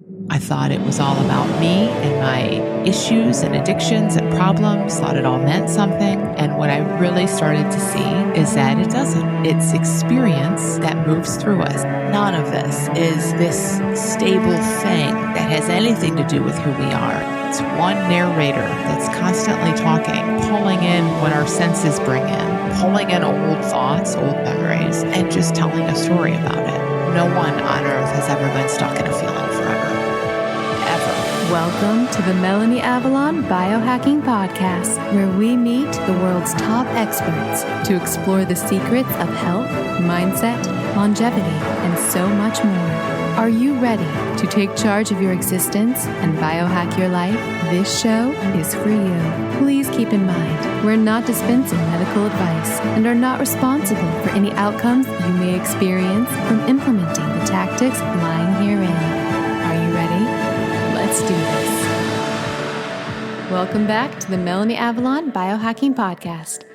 I thought it was all about me and my issues and addictions and problems, thought it all meant something. And what I really started to see is that it doesn't. It's experience that moves through us. None of this is this stable thing that has anything to do with who we are. It's one narrator that's constantly talking, pulling in what our senses bring in, pulling in old thoughts, old memories, and just telling a story about it. No one on earth has ever been stuck in a feeling forever. Welcome to the Melanie Avalon Biohacking Podcast, where we meet the world's top experts to explore the secrets of health, mindset, longevity, and so much more. Are you ready to take charge of your existence and biohack your life? This show is for you. Please keep in mind, we're not dispensing medical advice and are not responsible for any outcomes you may experience from implementing the tactics lying herein. Are you ready? Let's do this. Welcome back to the Melanie Avalon Biohacking Podcast.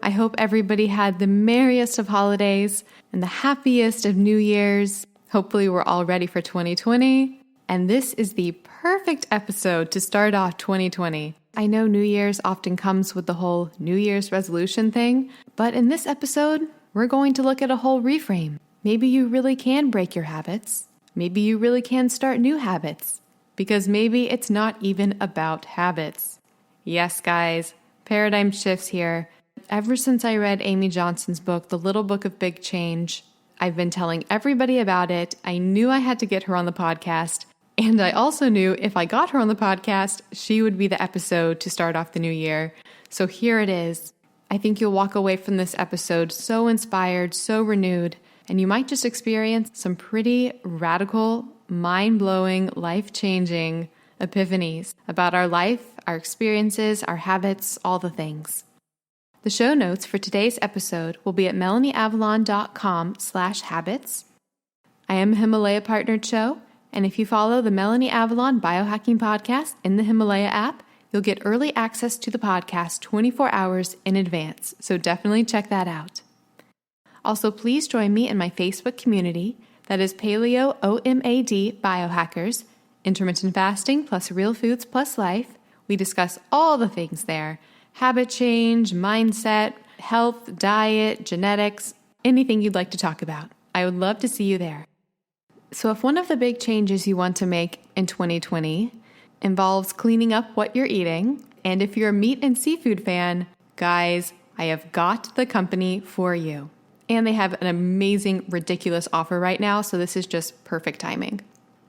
I hope everybody had the merriest of holidays and the happiest of New Year's. Hopefully we're all ready for 2020. And this is the perfect episode to start off 2020. I know New Year's often comes with the whole New Year's resolution thing, but in this episode, we're going to look at a whole reframe. Maybe you really can break your habits. Maybe you really can start new habits. Because maybe it's not even about habits. Yes, guys, paradigm shifts here. Ever since I read Amy Johnson's book, The Little Book of Big Change, I've been telling everybody about it. I knew I had to get her on the podcast. And I also knew if I got her on the podcast, she would be the episode to start off the new year. So here it is. I think you'll walk away from this episode so inspired, so renewed, and you might just experience some pretty radical, mind-blowing, life-changing epiphanies about our life, our experiences, our habits, all the things. The show notes for today's episode will be at melanieavalon.com/habits. I am a Himalaya partnered show, and if you follow the Melanie Avalon Biohacking Podcast in the Himalaya app, you'll get early access to the podcast 24 hours in advance, so definitely check that out. Also, please join me in my Facebook community. That is Paleo OMAD Biohackers, Intermittent Fasting plus Real Foods plus Life. We discuss all the things there. Habit change, mindset, health, diet, genetics, anything you'd like to talk about. I would love to see you there. So if one of the big changes you want to make in 2020 involves cleaning up what you're eating, and if you're a meat and seafood fan, guys, I have got the company for you. And they have an amazing, ridiculous offer right now, so this is just perfect timing.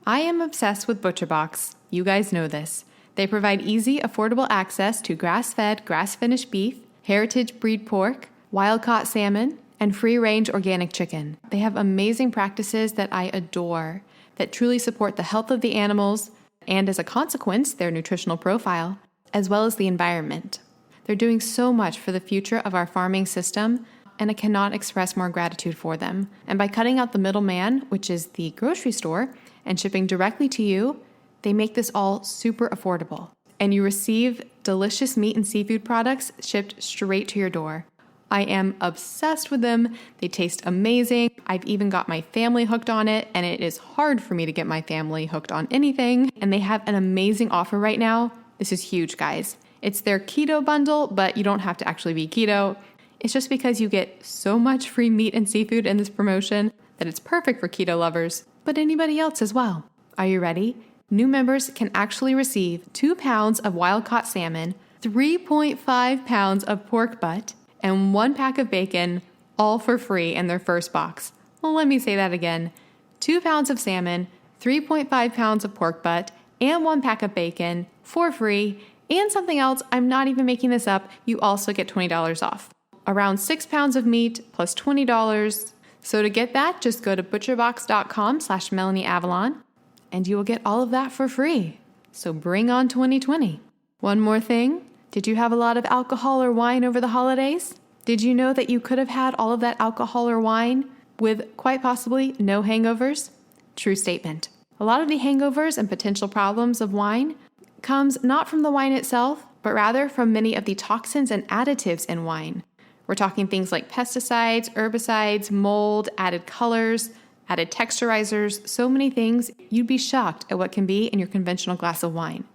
I am obsessed with ButcherBox. You guys know this. They provide easy, affordable access to grass-fed, grass-finished beef, heritage breed pork, wild-caught salmon, and free-range organic chicken. They have amazing practices that I adore, that truly support the health of the animals, and as a consequence, their nutritional profile, as well as the environment. They're doing so much for the future of our farming system, and I cannot express more gratitude for them. And by cutting out the middleman, which is the grocery store, and shipping directly to you, they make this all super affordable. And you receive delicious meat and seafood products shipped straight to your door. I am obsessed with them. They taste amazing. I've even got my family hooked on it, and it is hard for me to get my family hooked on anything. And they have an amazing offer right now. This is huge, guys. It's their keto bundle, but you don't have to actually be keto. It's just because you get so much free meat and seafood in this promotion that it's perfect for keto lovers, but anybody else as well. Are you ready? New members can actually receive 2 pounds of wild-caught salmon, 3.5 pounds of pork butt, and 1 pack of bacon, all for free in their first box. Well, let me say that again. 2 pounds of salmon, 3.5 pounds of pork butt, and 1 pack of bacon for free, and something else, I'm not even making this up, you also get $20 off. Around 6 pounds of meat plus $20. So to get that, just go to butcherbox.com/MelanieAvalon and you will get all of that for free. So bring on 2020. One more thing. Did you have a lot of alcohol or wine over the holidays? Did you know that you could have had all of that alcohol or wine with quite possibly no hangovers? True statement. A lot of the hangovers and potential problems of wine comes not from the wine itself, but rather from many of the toxins and additives in wine. We're talking things like pesticides, herbicides, mold, added colors, added texturizers, so many things, you'd be shocked at what can be in your conventional glass of wine.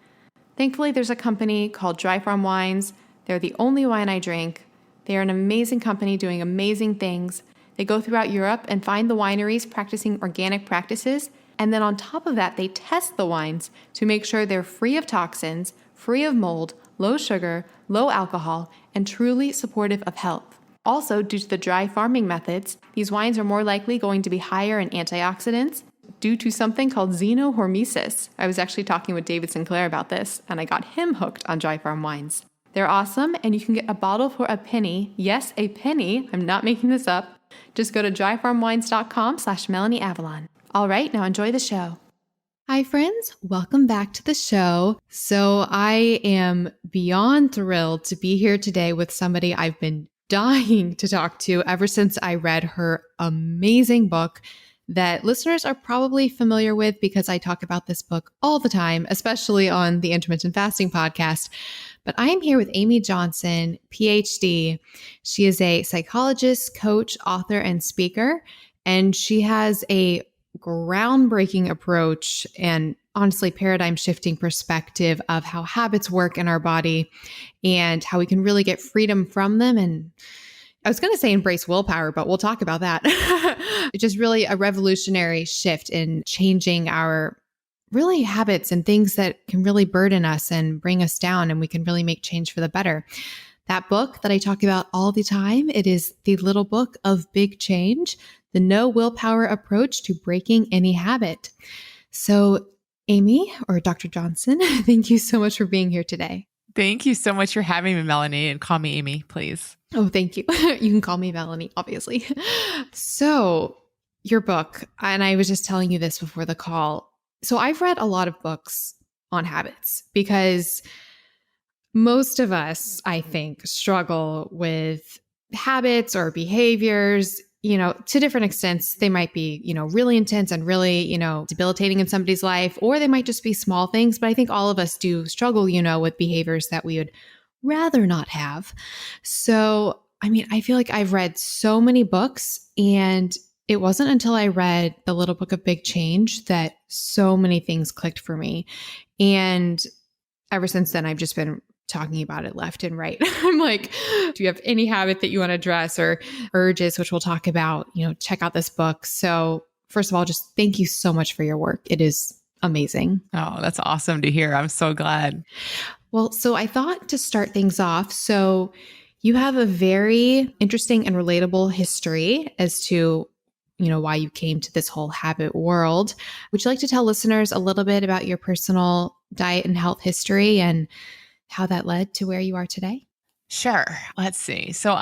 Thankfully, there's a company called Dry Farm Wines. They're the only wine I drink. They are an amazing company doing amazing things. They go throughout Europe and find the wineries practicing organic practices, and then on top of that, they test the wines to make sure they're free of toxins, free of mold, low sugar, low alcohol, and truly supportive of health. Also, due to the dry farming methods, these wines are more likely going to be higher in antioxidants due to something called xenohormesis. I was actually talking with David Sinclair about this, and I got him hooked on dry farm wines. They're awesome, and you can get a bottle for a penny. Yes, a penny. I'm not making this up. Just go to dryfarmwines.com/MelanieAvalon. All right, now enjoy the show. Hi, friends. Welcome back to the show. So I am beyond thrilled to be here today with somebody I've been dying to talk to ever since I read her amazing book that listeners are probably familiar with because I talk about this book all the time, especially on the Intermittent Fasting podcast. But I am here with Amy Johnson, PhD. She is a psychologist, coach, author, and speaker, and she has a groundbreaking approach and honestly paradigm shifting perspective of how habits work in our body and how we can really get freedom from them. And I was going to say embrace willpower, but we'll talk about that. It's just really a revolutionary shift in changing our really habits and things that can really burden us and bring us down, and we can really make change for the better. That book that I talk about all the time, it is The Little Book of Big Change, the No-Willpower Approach to Breaking Any Habit. So Amy, or Dr. Johnson, thank you so much for being here today. Thank you so much for having me, Melanie, and call me Amy, please. Oh, thank you. You can call me Melanie, obviously. So your book, and I was just telling you this before the call. So I've read a lot of books on habits because most of us, I think, struggle with habits or behaviors, to different extents. They might be, really intense and really, debilitating in somebody's life, or they might just be small things. But I think all of us do struggle, with behaviors that we would rather not have. So, I feel like I've read so many books, and it wasn't until I read The Little Book of Big Change that so many things clicked for me. And ever since then, I've just been talking about it left and right. I'm like, do you have any habit that you want to address or urges, which we'll talk about, check out this book. So first of all, just thank you so much for your work. It is amazing. Oh, that's awesome to hear. I'm so glad. Well, so I thought to start things off, so you have a very interesting and relatable history as to why you came to this whole habit world. Would you like to tell listeners a little bit about your personal diet and health history and how that led to where you are today? Sure. Let's see. So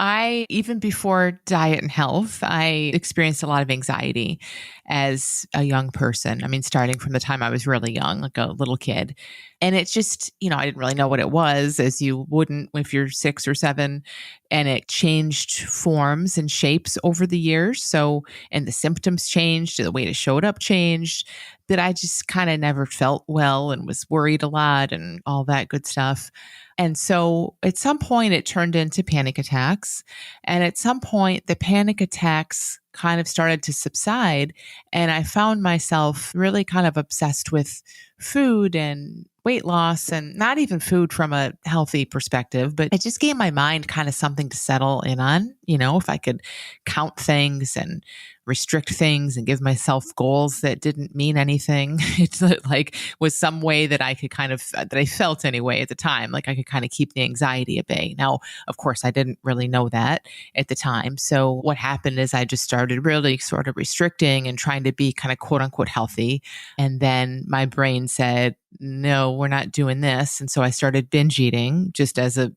even before diet and health, I experienced a lot of anxiety as a young person. Starting from the time I was really young, like a little kid. And it's just, I didn't really know what it was, as you wouldn't if you're 6 or 7. And it changed forms and shapes over the years. So, and the symptoms changed, the way it showed up changed, that I just kind of never felt well and was worried a lot and all that good stuff. And so at some point it turned into panic attacks. And at some point the panic attacks kind of started to subside. And I found myself really kind of obsessed with food and weight loss, and not even food from a healthy perspective, but it just gave my mind kind of something to settle in on. If I could count things and restrict things and give myself goals that didn't mean anything, it's like was some way that I could that I felt anyway at the time, like I could kind of keep the anxiety at bay. Now, of course, I didn't really know that at the time. So what happened is I just started really sort of restricting and trying to be kind of quote unquote healthy. And then my brain said, no, we're not doing this. And so I started binge eating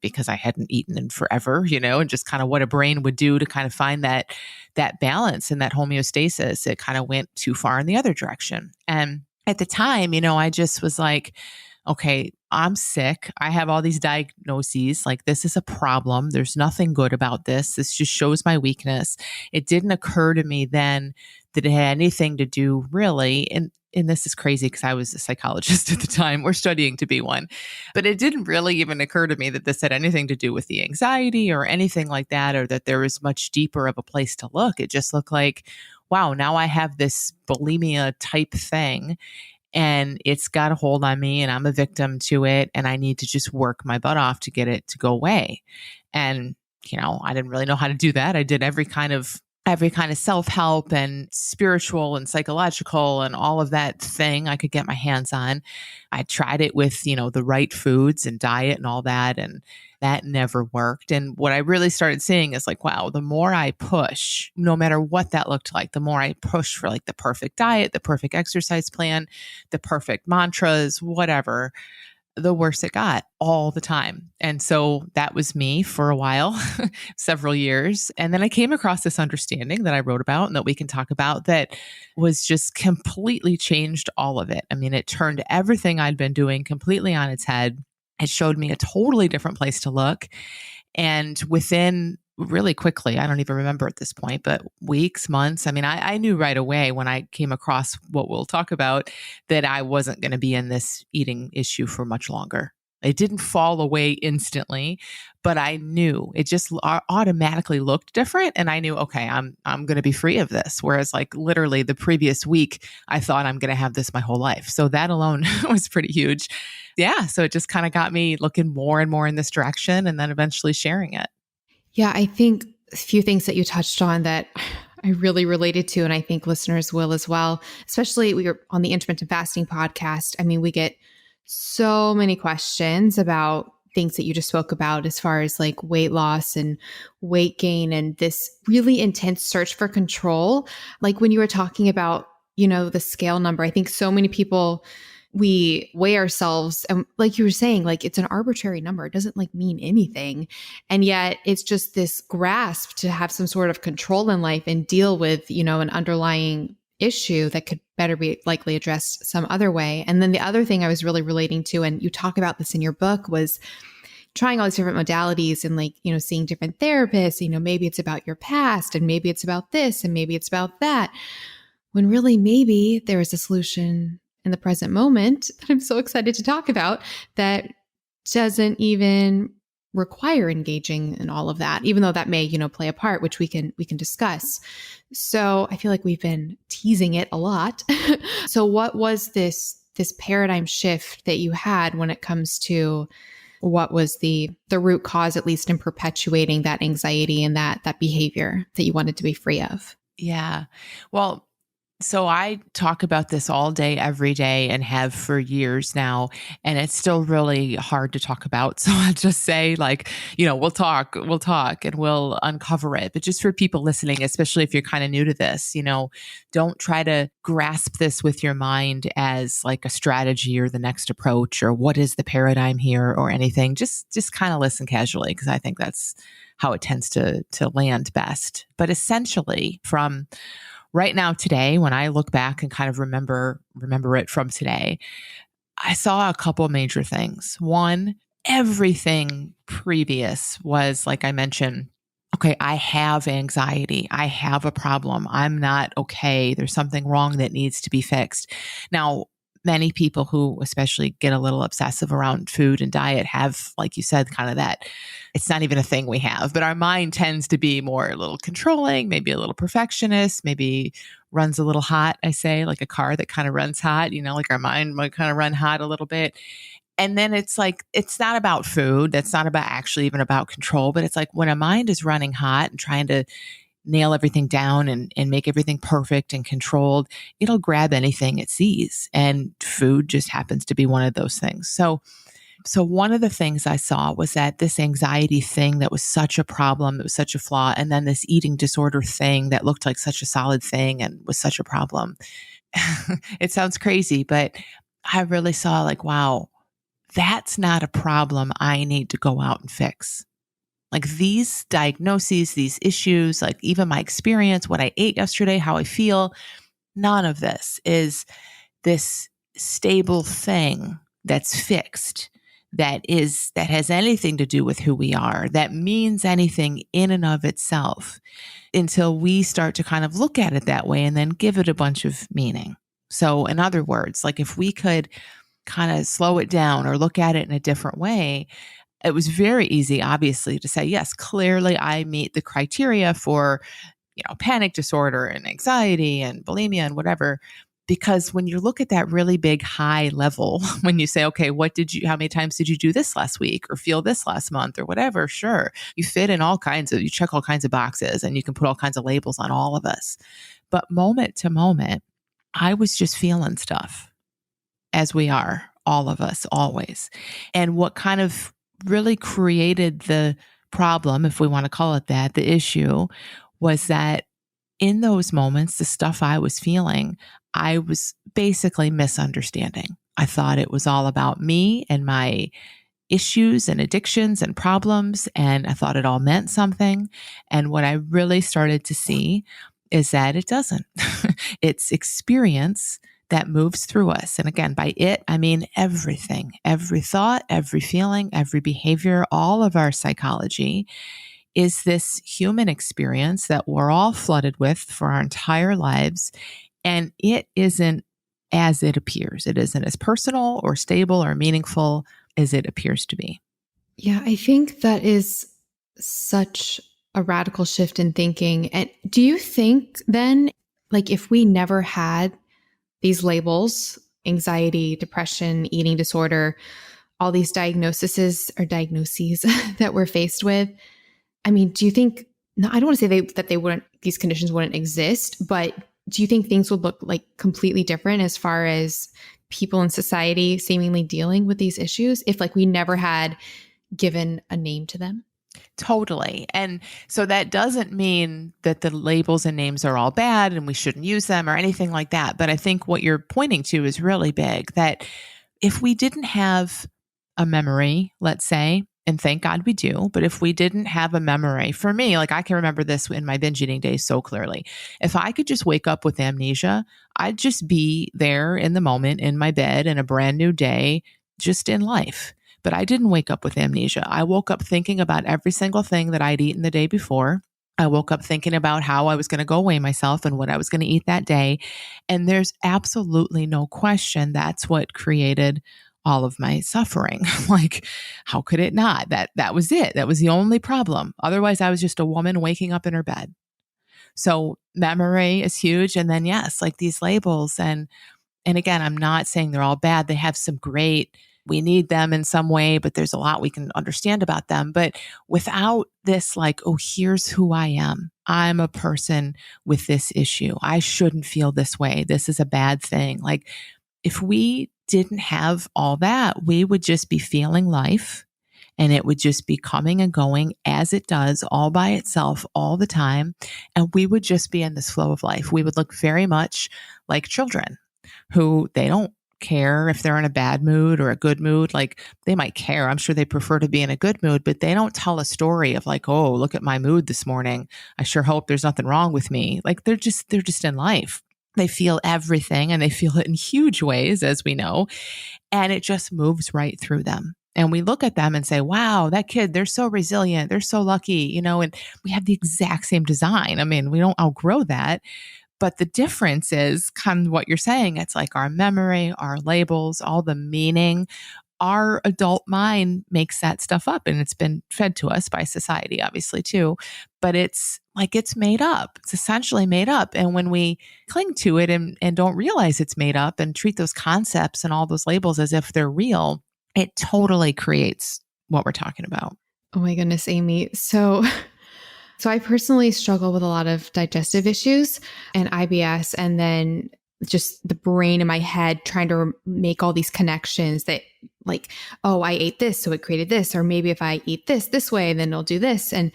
because I hadn't eaten in forever, and just kind of what a brain would do to kind of find that balance and that homeostasis. It kind of went too far in the other direction. And at the time, I just was like, okay, I'm sick. I have all these diagnoses. Like, this is a problem. There's nothing good about this. This just shows my weakness. It didn't occur to me then that it had anything to do really, and this is crazy because I was a psychologist at the time, or studying to be one, but it didn't really even occur to me that this had anything to do with the anxiety or anything like that, or that there was much deeper of a place to look. It just looked like wow, now I have this bulimia type thing and it's got a hold on me and I'm a victim to it. And I need to just work my butt off to get it to go away. And, I didn't really know how to do that. I did every kind of self-help and spiritual and psychological and all of that thing I could get my hands on. I tried it with, the right foods and diet and all that. And that never worked. And what I really started seeing is like, wow, the more I push, no matter what that looked like, the more I push for like the perfect diet, the perfect exercise plan, the perfect mantras, whatever, the worse it got all the time. And so that was me for a while, several years. And then I came across this understanding that I wrote about and that we can talk about that was just completely changed all of it. I mean, it turned everything I'd been doing completely on its head. It showed me a totally different place to look. And within really quickly, I don't even remember at this point, but weeks, months, I mean, I knew right away when I came across what we'll talk about that I wasn't going to be in this eating issue for much longer. It didn't fall away instantly, but I knew it just automatically looked different. And I knew, okay, I'm going to be free of this. Whereas like literally the previous week, I thought I'm going to have this my whole life. So that alone was pretty huge. Yeah. So it just kind of got me looking more and more in this direction and then eventually sharing it. Yeah, I think a few things that you touched on that I really related to, and I think listeners will as well, especially we were on the Intermittent Fasting podcast. I mean, we get so many questions about things that you just spoke about as far as like weight loss and weight gain and this really intense search for control. Like when you were talking about, the scale number, I think so many people, we weigh ourselves and like you were saying, like it's an arbitrary number. It doesn't like mean anything. And yet it's just this grasp to have some sort of control in life and deal with, an underlying issue that could better be likely addressed some other way. And then the other thing I was really relating to, and you talk about this in your book, was trying all these different modalities and like, seeing different therapists, maybe it's about your past and maybe it's about this and maybe it's about that. When really maybe there is a solution in the present moment that I'm so excited to talk about that doesn't even require engaging in all of that, even though that may, play a part, which we can discuss. So I feel like we've been teasing it a lot. So what was this paradigm shift that you had when it comes to what was the root cause, at least in perpetuating that anxiety and that behavior that you wanted to be free of? Yeah. Well, so I talk about this all day, every day, and have for years now, and it's still really hard to talk about. So I'll just say like, we'll talk and we'll uncover it. But just for people listening, especially if you're kind of new to this, don't try to grasp this with your mind as like a strategy or the next approach or what is the paradigm here or anything. Just kind of listen casually because I think that's how it tends to land best. But essentially from right now, today, when I look back and kind of remember it from today, I saw a couple major things. One, everything previous was, like I mentioned, okay, I have anxiety. I have a problem. I'm not okay. There's something wrong that needs to be fixed. Now, many people who especially get a little obsessive around food and diet have, like you said, kind of that, it's not even a thing we have, but our mind tends to be more a little controlling, maybe a little perfectionist, maybe runs a little hot, I say, like a car that kind of runs hot, like our mind might kind of run hot a little bit. And then it's like, it's not about food. That's not about actually even about control, but it's like when a mind is running hot and trying to nail everything down and make everything perfect and controlled, it'll grab anything it sees. And food just happens to be one of those things. So one of the things I saw was that this anxiety thing that was such a problem, that was such a flaw, and then this eating disorder thing that looked like such a solid thing and was such a problem. It sounds crazy, but I really saw like, wow, that's not a problem I need to go out and fix. Like these diagnoses, these issues, like even my experience, what I ate yesterday, how I feel, none of this is this stable thing that's fixed, that has anything to do with who we are, that means anything in and of itself, until we start to kind of look at it that way and then give it a bunch of meaning. So in other words, like if we could kind of slow it down or look at it in a different way, it was very easy, obviously, to say, yes, clearly I meet the criteria for panic disorder and anxiety and bulimia and whatever. Because when you look at that really big high level, when you say, okay, how many times did you do this last week or feel this last month or whatever? Sure. You check all kinds of boxes and you can put all kinds of labels on all of us. But moment to moment, I was just feeling stuff, as we are, all of us, always. And what kind of really created the problem, if we want to call it that, the issue, was that in those moments, the stuff I was feeling, I was basically misunderstanding. I thought it was all about me and my issues and addictions and problems, and I thought it all meant something. And what I really started to see is that it doesn't. It's experience that moves through us. And again, by it, I mean everything, every thought, every feeling, every behavior, all of our psychology is this human experience that we're all flooded with for our entire lives. And it isn't as it appears. It isn't as personal or stable or meaningful as it appears to be. Yeah, I think that is such a radical shift in thinking. And do you think then, like, if we never had these labels, anxiety, depression, eating disorder, all these diagnoses that we're faced with, I mean, do you think, no, I don't want to say these conditions wouldn't exist, but do you think things would look like completely different as far as people in society seemingly dealing with these issues if we never had given a name to them? Totally. And so that doesn't mean that the labels and names are all bad and we shouldn't use them or anything like that. But I think what you're pointing to is really big, that if we didn't have a memory, let's say, and thank God we do, but if we didn't have a memory, for me, I can remember this in my binge eating days so clearly. If I could just wake up with amnesia, I'd just be there in the moment in my bed in a brand new day, just in life. But I didn't wake up with amnesia. I woke up thinking about every single thing that I'd eaten the day before. I woke up thinking about how I was going to go weigh myself and what I was going to eat that day. And there's absolutely no question that's what created all of my suffering. How could it not? That was it. That was the only problem. Otherwise, I was just a woman waking up in her bed. So memory is huge. And then, yes, these labels. And again, I'm not saying they're all bad. They have some great, we need them in some way, but there's a lot we can understand about them. But without this, oh, here's who I am. I'm a person with this issue. I shouldn't feel this way. This is a bad thing. If we didn't have all that, we would just be feeling life and it would just be coming and going as it does all by itself all the time. And we would just be in this flow of life. We would look very much like children who they don't care if they're in a bad mood or a good mood. They might care. I'm sure they prefer to be in a good mood, but they don't tell a story of oh, look at my mood this morning. I sure hope there's nothing wrong with me. They're just in life. They feel everything and they feel it in huge ways, as we know, and it just moves right through them. And we look at them and say, wow, that kid, they're so resilient. They're so lucky, and we have the exact same design. I mean, we don't outgrow that. But the difference is kind of what you're saying. It's our memory, our labels, all the meaning. Our adult mind makes that stuff up, and it's been fed to us by society, obviously, too. But it's made up. It's essentially made up. And when we cling to it and don't realize it's made up and treat those concepts and all those labels as if they're real, it totally creates what we're talking about. Oh my goodness, Amy. So I personally struggle with a lot of digestive issues and IBS, and then just the brain in my head trying to make all these connections that oh, I ate this, so it created this, or maybe if I eat this way, then it'll do this. And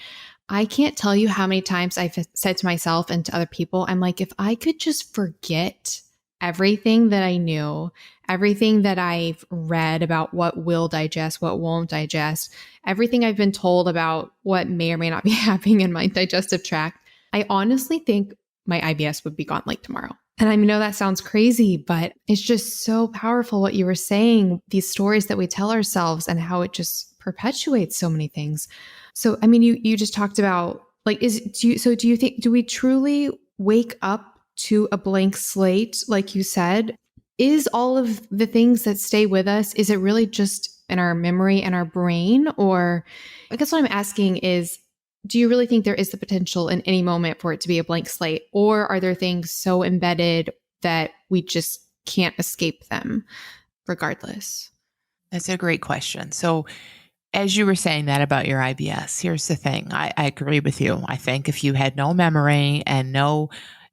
I can't tell you how many times I've said to myself and to other people, I'm if I could just forget everything that I knew, everything that I've read about what will digest, what won't digest, everything I've been told about what may or may not be happening in my digestive tract, I honestly think my IBS would be gone tomorrow. And I know that sounds crazy, but it's just so powerful what you were saying, these stories that we tell ourselves and how it just perpetuates so many things. So, I mean, you just talked about do you think, do we truly wake up to a blank slate, like you said? Is all of the things that stay with us, is it really just in our memory and our brain? Or I guess what I'm asking is, do you really think there is the potential in any moment for it to be a blank slate? Or are there things so embedded that we just can't escape them regardless? That's a great question. So, as you were saying that about your IBS, here's the thing. I agree with you. I think if you had no memory and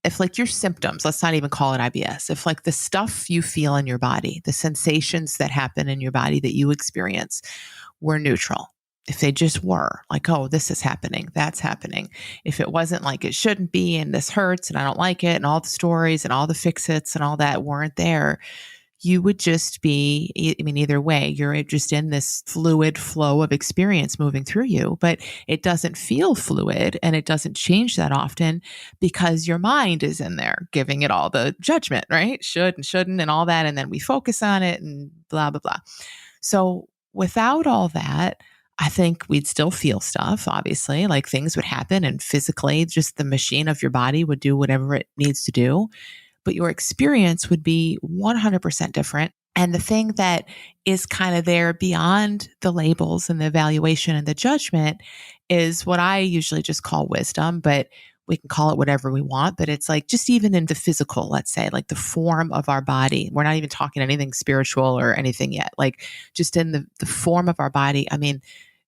if like your symptoms, let's not even call it IBS, if like the stuff you feel in your body, the sensations that happen in your body that you experience were neutral, if they just were like, oh, this is happening, that's happening. If it wasn't like it shouldn't be, and this hurts and I don't like it, and all the stories and all the fix-its and all that weren't there, you would just be, I mean, either way, you're just in this fluid flow of experience moving through you, but it doesn't feel fluid and it doesn't change that often because your mind is in there giving it all the judgment, right? Should and shouldn't and all that. And then we focus on it and blah, blah, blah. So without all that, I think we'd still feel stuff, obviously, like things would happen and physically just the machine of your body would do whatever it needs to do. But your experience would be 100% different. And the thing that is kind of there beyond the labels and the evaluation and the judgment is what I usually just call wisdom, but we can call it whatever we want. But it's like just even in the physical, let's say, like the form of our body. We're not even talking anything spiritual or anything yet. Like just in the form of our body. I mean,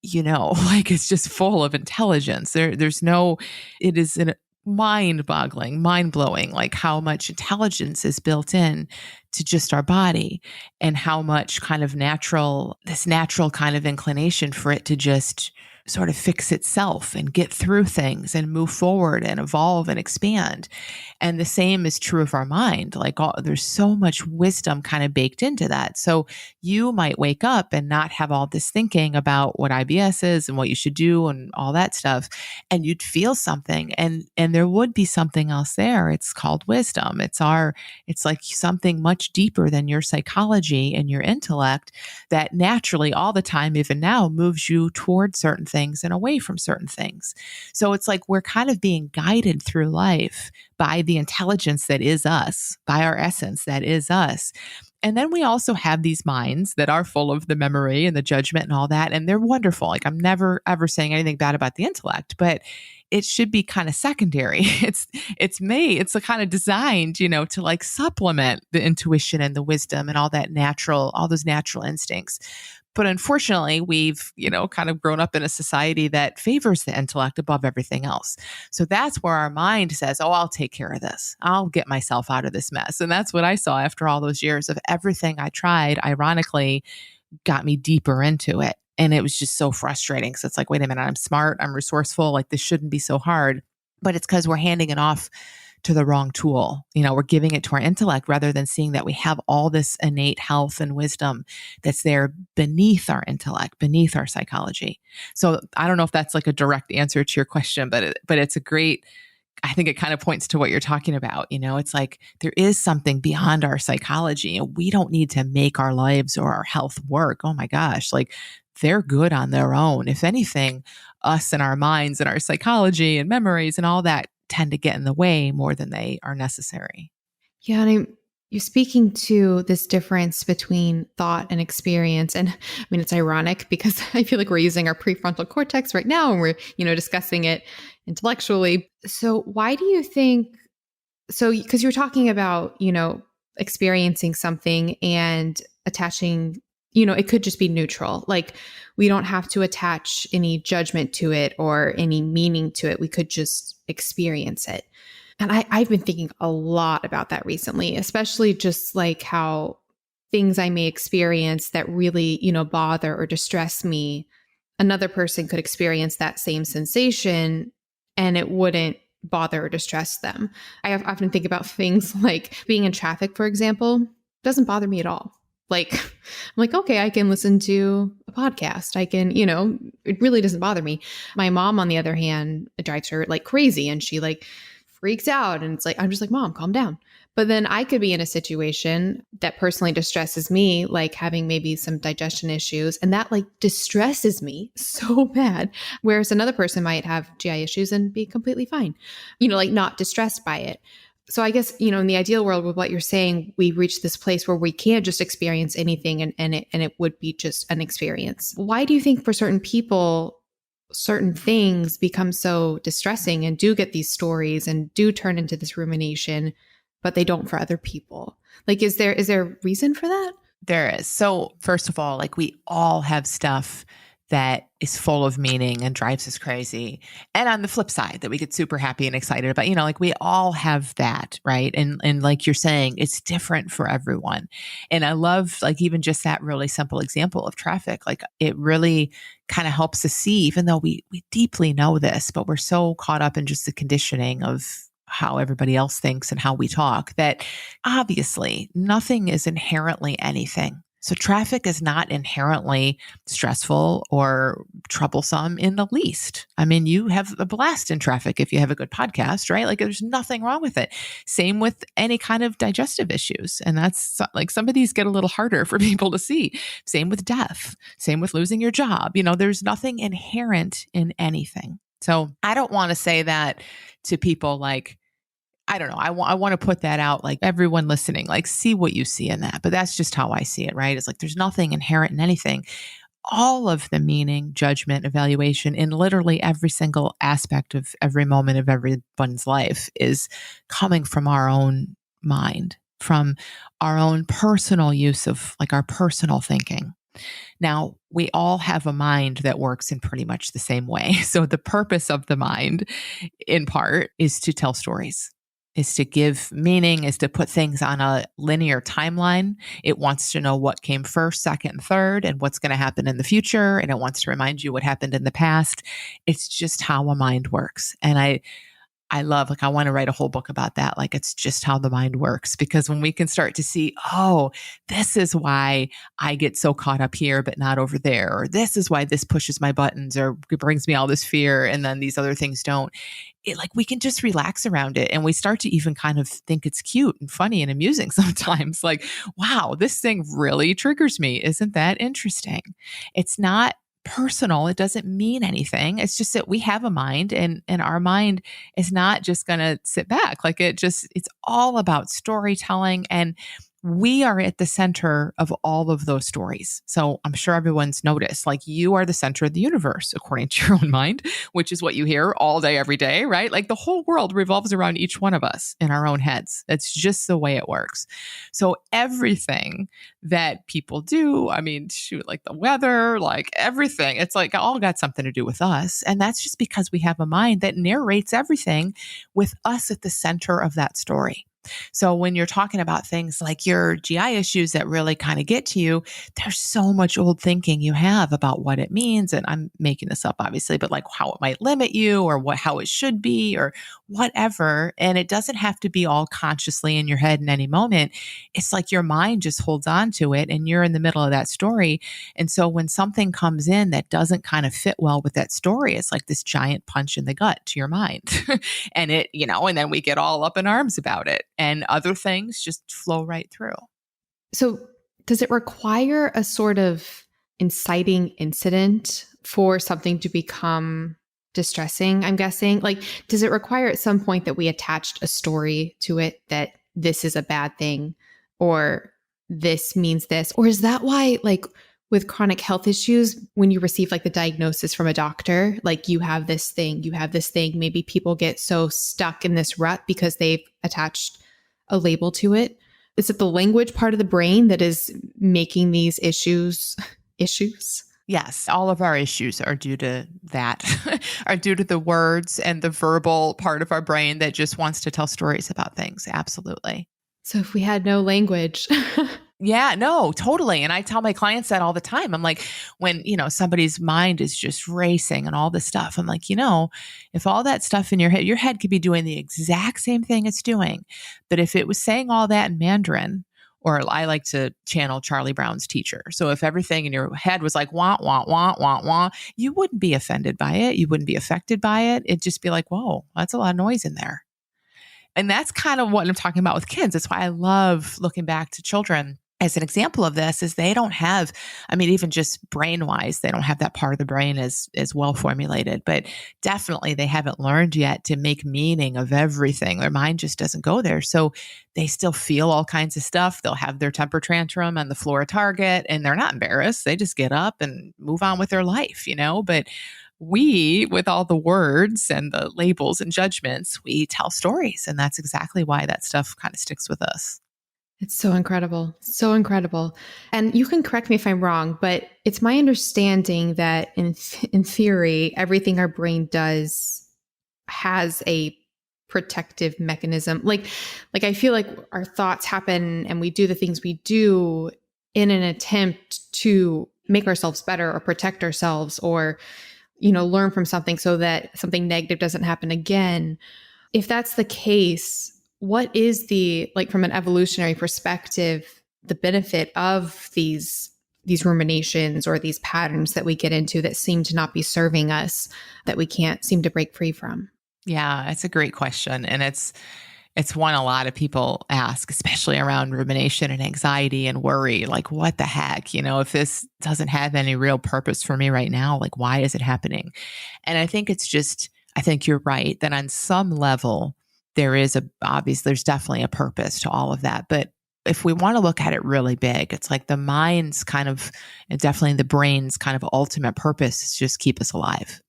like it's just full of intelligence. There's no, it is an mind-boggling, mind-blowing, like how much intelligence is built in to just our body and how much kind of this natural kind of inclination for it to just sort of fix itself and get through things and move forward and evolve and expand. And the same is true of our mind. Like there's so much wisdom kind of baked into that. So you might wake up and not have all this thinking about what IBS is and what you should do and all that stuff. And you'd feel something and there would be something else there. It's called wisdom. It's like something much deeper than your psychology and your intellect that naturally all the time, even now, moves you toward certain things and away from certain things. So it's like we're kind of being guided through life by the intelligence that is us, by our essence that is us. And then we also have these minds that are full of the memory and the judgment and all that. And they're wonderful. Like I'm never, ever saying anything bad about the intellect, but it should be kind of secondary. It's a kind of designed, to like supplement the intuition and the wisdom and all those natural instincts. But unfortunately, we've, kind of grown up in a society that favors the intellect above everything else. So that's where our mind says, oh, I'll take care of this. I'll get myself out of this mess. And that's what I saw after all those years of everything I tried, ironically, got me deeper into it. And it was just so frustrating. So it's like, wait a minute, I'm smart, I'm resourceful, like this shouldn't be so hard. But it's because we're handing it off to the wrong tool. We're giving it to our intellect rather than seeing that we have all this innate health and wisdom that's there beneath our intellect, beneath our psychology. So I don't know if that's like a direct answer to your question, but it's a great, I think it kind of points to what you're talking about. It's like there is something beyond our psychology and we don't need to make our lives or our health work. Oh my gosh, like they're good on their own. If anything, us and our minds and our psychology and memories and all that tend to get in the way more than they are necessary. Yeah. And you're speaking to this difference between thought and experience. And I mean, it's ironic because I feel like we're using our prefrontal cortex right now and we're, discussing it intellectually. So why do you think, because you're talking about, experiencing something and attaching, it could just be neutral. Like we don't have to attach any judgment to it or any meaning to it. We could just experience it. And I've been thinking a lot about that recently, especially just like how things I may experience that really, bother or distress me, another person could experience that same sensation and it wouldn't bother or distress them. I often think about things like being in traffic, for example, doesn't bother me at all. Like, I'm like, okay, I can listen to a podcast. I can, it really doesn't bother me. My mom, on the other hand, it drives her like crazy and she like freaks out. And it's like, I'm just like, Mom, calm down. But then I could be in a situation that personally distresses me, like having maybe some digestion issues, and that like distresses me so bad. Whereas another person might have GI issues and be completely fine, like not distressed by it. So I guess, in the ideal world with what you're saying, we reach this place where we can't just experience anything and it would be just an experience. Why do you think for certain people, certain things become so distressing and do get these stories and do turn into this rumination, but they don't for other people. Like, is there a reason for that? There is. So first of all, like we all have stuff that is full of meaning and drives us crazy. And on the flip side, that we get super happy and excited about, like we all have that, right? And like you're saying, it's different for everyone. And I love like even just that really simple example of traffic. Like it really kind of helps us see, even though we deeply know this, but we're so caught up in just the conditioning of how everybody else thinks and how we talk, that obviously nothing is inherently anything. So traffic is not inherently stressful or troublesome in the least. I mean, you have a blast in traffic if you have a good podcast, right? Like there's nothing wrong with it. Same with any kind of digestive issues. And that's like some of these get a little harder for people to see. Same with death. Same with losing your job. There's nothing inherent in anything. So I don't want to say that to people like, I don't know. I want to put that out, like everyone listening, like see what you see in that. But that's just how I see it, right? It's like there's nothing inherent in anything. All of the meaning, judgment, evaluation in literally every single aspect of every moment of everyone's life is coming from our own mind, from our own personal use of like our personal thinking. Now, we all have a mind that works in pretty much the same way. So the purpose of the mind, in part, is to tell stories, is to give meaning, is to put things on a linear timeline. It wants to know what came first, second, and third, and what's going to happen in the future. And it wants to remind you what happened in the past. It's just how a mind works. And I love, like, I want to write a whole book about that. Like, it's just how the mind works. Because when we can start to see, oh, this is why I get so caught up here, but not over there, or this is why this pushes my buttons or brings me all this fear, and then these other things don't. We can just relax around it. And we start to even kind of think it's cute and funny and amusing sometimes. Like, wow, this thing really triggers me. Isn't that interesting? It's not personal. It doesn't mean anything. It's just that we have a mind, and our mind is not just going to sit back. Like it's all about storytelling, and we are at the center of all of those stories. So I'm sure everyone's noticed, like you are the center of the universe, according to your own mind, which is what you hear all day, every day, right? Like the whole world revolves around each one of us in our own heads. That's just the way it works. So everything that people do, I mean, shoot, like the weather, like everything, it's like all got something to do with us. And that's just because we have a mind that narrates everything with us at the center of that story. So when you're talking about things like your GI issues that really kind of get to you, there's so much old thinking you have about what it means. And I'm making this up, obviously, but like how it might limit you or how it should be or whatever. And it doesn't have to be all consciously in your head in any moment. It's like your mind just holds on to it and you're in the middle of that story. And so when something comes in that doesn't kind of fit well with that story, it's like this giant punch in the gut to your mind. And and then we get all up in arms about it. And other things just flow right through. So does it require a sort of inciting incident for something to become distressing, I'm guessing? Like, does it require at some point that we attached a story to it that this is a bad thing or this means this? Or is that why, like, with chronic health issues, when you receive like the diagnosis from a doctor, like you have this thing, maybe people get so stuck in this rut because they've attached a label to it? Is it the language part of the brain that is making these issues? Yes, all of our issues are due to that, are due to the words and the verbal part of our brain that just wants to tell stories about things. Absolutely. So if we had no language. Yeah, no, totally. And I tell my clients that all the time. I'm like, when, somebody's mind is just racing and all this stuff, I'm like, if all that stuff in your head could be doing the exact same thing it's doing. But if it was saying all that in Mandarin, or I like to channel Charlie Brown's teacher. So if everything in your head was like, wah, wah, wah, wah, wah, you wouldn't be offended by it. You wouldn't be affected by it. It'd just be like, whoa, that's a lot of noise in there. And that's kind of what I'm talking about with kids. That's why I love looking back to children as an example of this, is they don't have, even just brain-wise, they don't have that part of the brain as well formulated, but definitely they haven't learned yet to make meaning of everything. Their mind just doesn't go there. So they still feel all kinds of stuff. They'll have their temper tantrum on the floor of Target and they're not embarrassed. They just get up and move on with their life, But we, with all the words and the labels and judgments, we tell stories. And that's exactly why that stuff kind of sticks with us. It's so incredible. So incredible. And you can correct me if I'm wrong, but it's my understanding that in theory, everything our brain does has a protective mechanism. Like I feel like our thoughts happen and we do the things we do in an attempt to make ourselves better or protect ourselves or, learn from something so that something negative doesn't happen again. If that's the case, what is from an evolutionary perspective, the benefit of these ruminations or these patterns that we get into that seem to not be serving us, that we can't seem to break free from? Yeah, it's a great question. And it's one a lot of people ask, especially around rumination and anxiety and worry. Like, what the heck? If this doesn't have any real purpose for me right now, like, why is it happening? And I think I think you're right that on some level, there's definitely a purpose to all of that. But if we want to look at it really big, it's like the mind's and definitely the brain's kind of ultimate purpose is just keep us alive.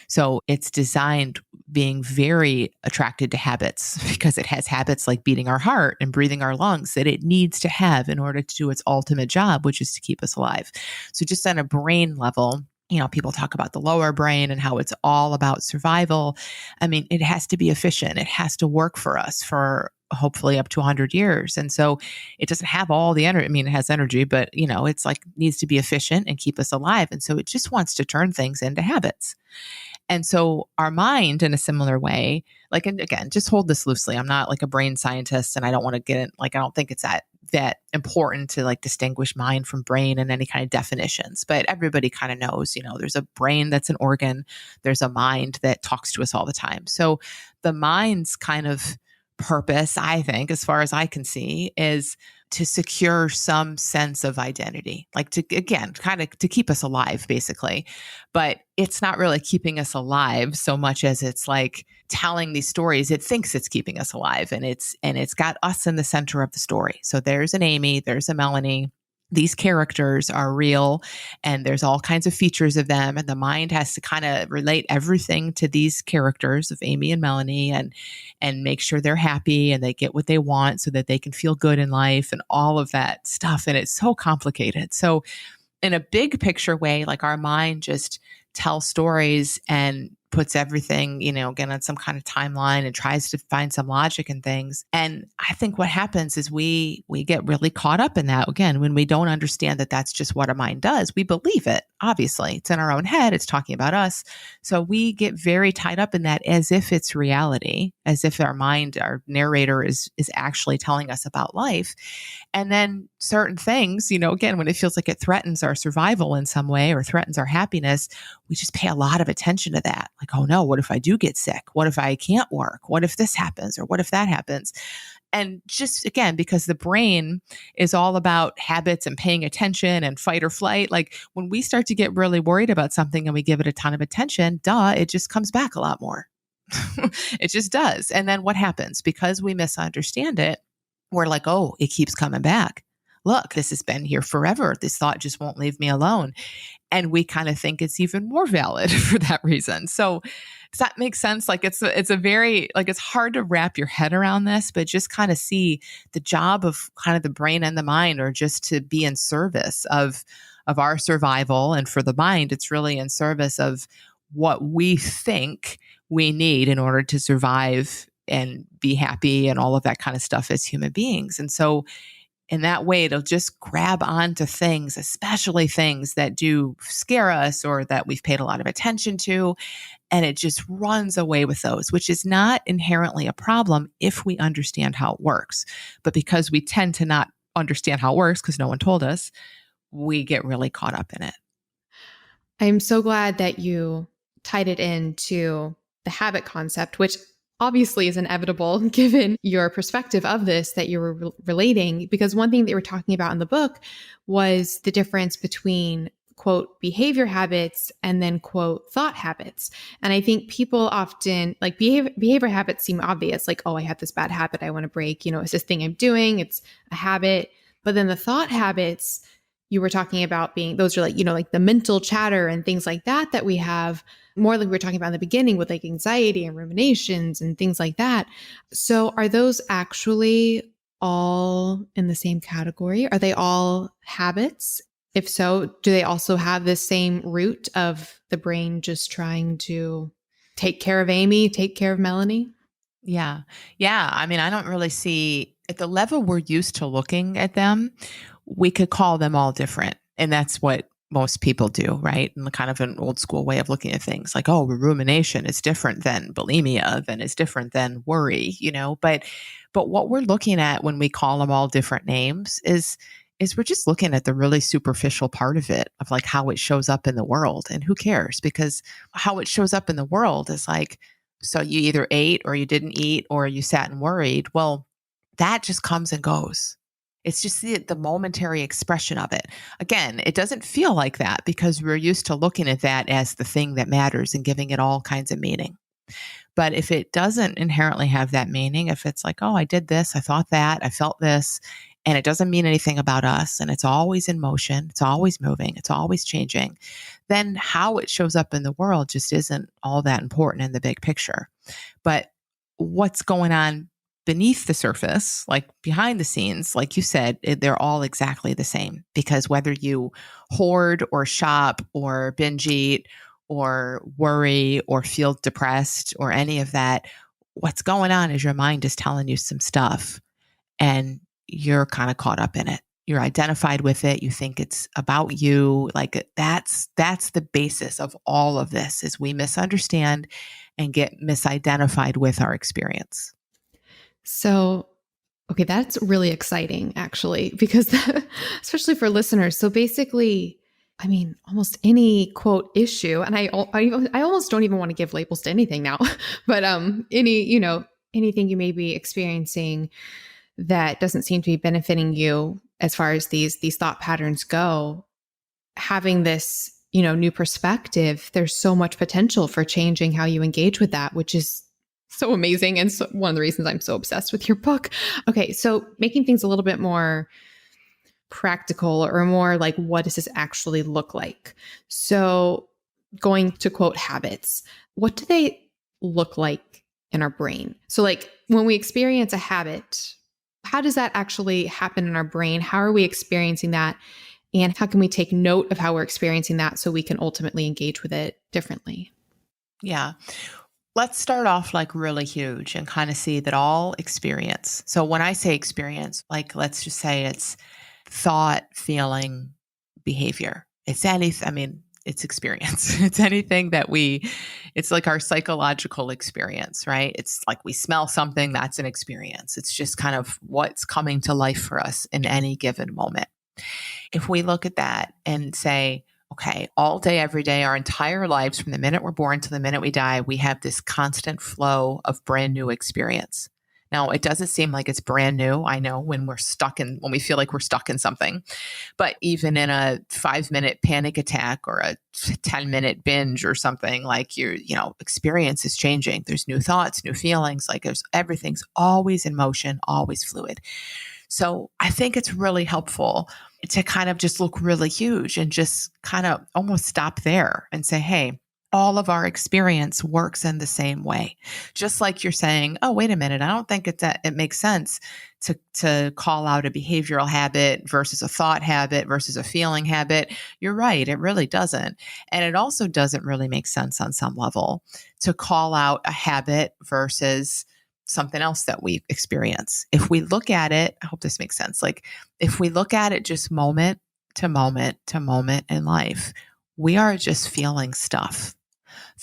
So it's designed being very attracted to habits because it has habits like beating our heart and breathing our lungs that it needs to have in order to do its ultimate job, which is to keep us alive. So just on a brain level, people talk about the lower brain and how it's all about survival. I mean, it has to be efficient. It has to work for us for hopefully up to 100 years. And so it doesn't have all the energy. I mean, it has energy, but it's like needs to be efficient and keep us alive. And so it just wants to turn things into habits. And so our mind in a similar way, like, and again, just hold this loosely. I'm not like a brain scientist and I don't want to get in, I don't think it's that important to distinguish mind from brain and any kind of definitions, but everybody kind of knows, there's a brain that's an organ. There's a mind that talks to us all the time. So the mind's kind of purpose, I think, as far as I can see, is to secure some sense of identity, to keep us alive, basically. But it's not really keeping us alive so much as it's like telling these stories. It thinks it's keeping us alive, and it's got us in the center of the story. So there's an Amy, there's a Melanie. These characters are real and there's all kinds of features of them. And the mind has to kind of relate everything to these characters of Amy and Melanie and make sure they're happy and they get what they want so that they can feel good in life and all of that stuff. And it's so complicated. So in a big picture way, like our mind just tells stories and puts everything, again, on some kind of timeline and tries to find some logic in things. And I think what happens is we get really caught up in that. Again, when we don't understand that that's just what our mind does, we believe it. Obviously, it's in our own head. It's talking about us. So we get very tied up in that as if it's reality, as if our mind, our narrator is actually telling us about life. And then certain things, again, when it feels like it threatens our survival in some way or threatens our happiness, we just pay a lot of attention to that. Like, oh no, what if I do get sick? What if I can't work? What if this happens? Or what if that happens? And just again, because the brain is all about habits and paying attention and fight or flight, like when we start to get really worried about something and we give it a ton of attention, it just comes back a lot more. It just does. And then what happens? Because we misunderstand it, we're like, oh, it keeps coming back. Look, this has been here forever. This thought just won't leave me alone. And we kind of think it's even more valid for that reason. So does that make sense? Like it's a very, it's hard to wrap your head around this, but just kind of see the job of kind of the brain and the mind are just to be in service of our survival. And for the mind, it's really in service of what we think we need in order to survive and be happy and all of that kind of stuff as human beings. And so in that way, it'll just grab onto things, especially things that do scare us or that we've paid a lot of attention to. And it just runs away with those, which is not inherently a problem if we understand how it works. But because we tend to not understand how it works because no one told us, we get really caught up in it. I'm so glad that you tied it into the habit concept, which obviously is inevitable given your perspective of this that you were relating, because one thing that you were talking about in the book was the difference between, quote, behavior habits and then, quote, thought habits. And I think people often like behavior habits seem obvious, like, oh, I have this bad habit I want to break. It's this thing I'm doing. It's a habit. But then the thought habits, you were talking about being, those are like, like the mental chatter and things like that we have, more like we were talking about in the beginning with like anxiety and ruminations and things like that. So are those actually all in the same category? Are they all habits? If so, do they also have the same root of the brain just trying to take care of Amy, take care of Melanie? Yeah. Yeah. I mean, I don't really see at the level we're used to looking at them, we could call them all different. And that's what most people do, right? And kind of an old school way of looking at things like, oh, rumination is different than bulimia, then is different than worry, but what we're looking at when we call them all different names is we're just looking at the really superficial part of it, of like how it shows up in the world. And who cares? Because how it shows up in the world is like, so you either ate or you didn't eat or you sat and worried. Well, that just comes and goes. It's just the momentary expression of it. Again, it doesn't feel like that because we're used to looking at that as the thing that matters and giving it all kinds of meaning. But if it doesn't inherently have that meaning, if it's like, oh, I did this, I thought that, I felt this, and it doesn't mean anything about us, and it's always in motion, it's always moving, it's always changing, then how it shows up in the world just isn't all that important in the big picture. But what's going on beneath the surface, like behind the scenes, like you said, they're all exactly the same. Because whether you hoard or shop or binge eat or worry or feel depressed or any of that, what's going on is your mind is telling you some stuff and you're kind of caught up in it. You're identified with it. You think it's about you. Like that's the basis of all of this, is we misunderstand and get misidentified with our experience. So, okay, that's really exciting actually, because especially for listeners. So basically, I mean, almost any quote issue, and I almost don't even want to give labels to anything now, but anything you may be experiencing that doesn't seem to be benefiting you as far as these thought patterns go, having this, new perspective, there's so much potential for changing how you engage with that, which is so amazing. And so one of the reasons I'm so obsessed with your book. Okay. So making things a little bit more practical, or more like, what does this actually look like? So going to quote habits, what do they look like in our brain? So like when we experience a habit, how does that actually happen in our brain? How are we experiencing that? And how can we take note of how we're experiencing that so we can ultimately engage with it differently? Yeah. Let's start off like really huge and kind of see that all experience. So when I say experience, like let's just say it's thought, feeling, behavior. It's anything. I mean, it's experience. It's anything that it's like our psychological experience, right? It's like we smell something, that's an experience. It's just kind of what's coming to life for us in any given moment. If we look at that and say, okay, all day, every day, our entire lives, from the minute we're born to the minute we die, we have this constant flow of brand new experience. Now, it doesn't seem like it's brand new. I know when when we feel like we're stuck in something, but even in a 5-minute panic attack or a 10-minute binge or something, like your, experience is changing. There's new thoughts, new feelings, like everything's always in motion, always fluid. So I think it's really helpful to kind of just look really huge and just kind of almost stop there and say, hey, all of our experience works in the same way. Just like you're saying, oh, wait a minute, I don't think it makes sense to call out a behavioral habit versus a thought habit versus a feeling habit. You're right, it really doesn't. And it also doesn't really make sense on some level to call out a habit versus something else that we experience. If we look at it, I hope this makes sense. Like if we look at it just moment to moment to moment in life, we are just feeling stuff.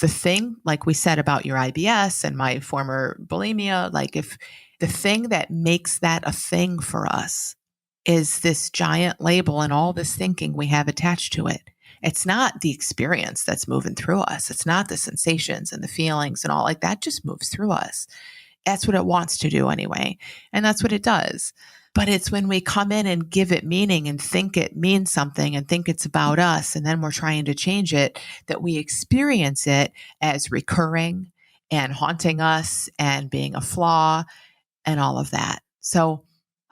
The thing, like we said about your IBS and my former bulimia, like if the thing that makes that a thing for us is this giant label and all this thinking we have attached to it. It's not the experience that's moving through us. It's not the sensations and the feelings and all like that just moves through us. That's what it wants to do anyway. And that's what it does. But it's when we come in and give it meaning and think it means something and think it's about us, and then we're trying to change it, that we experience it as recurring and haunting us and being a flaw and all of that. So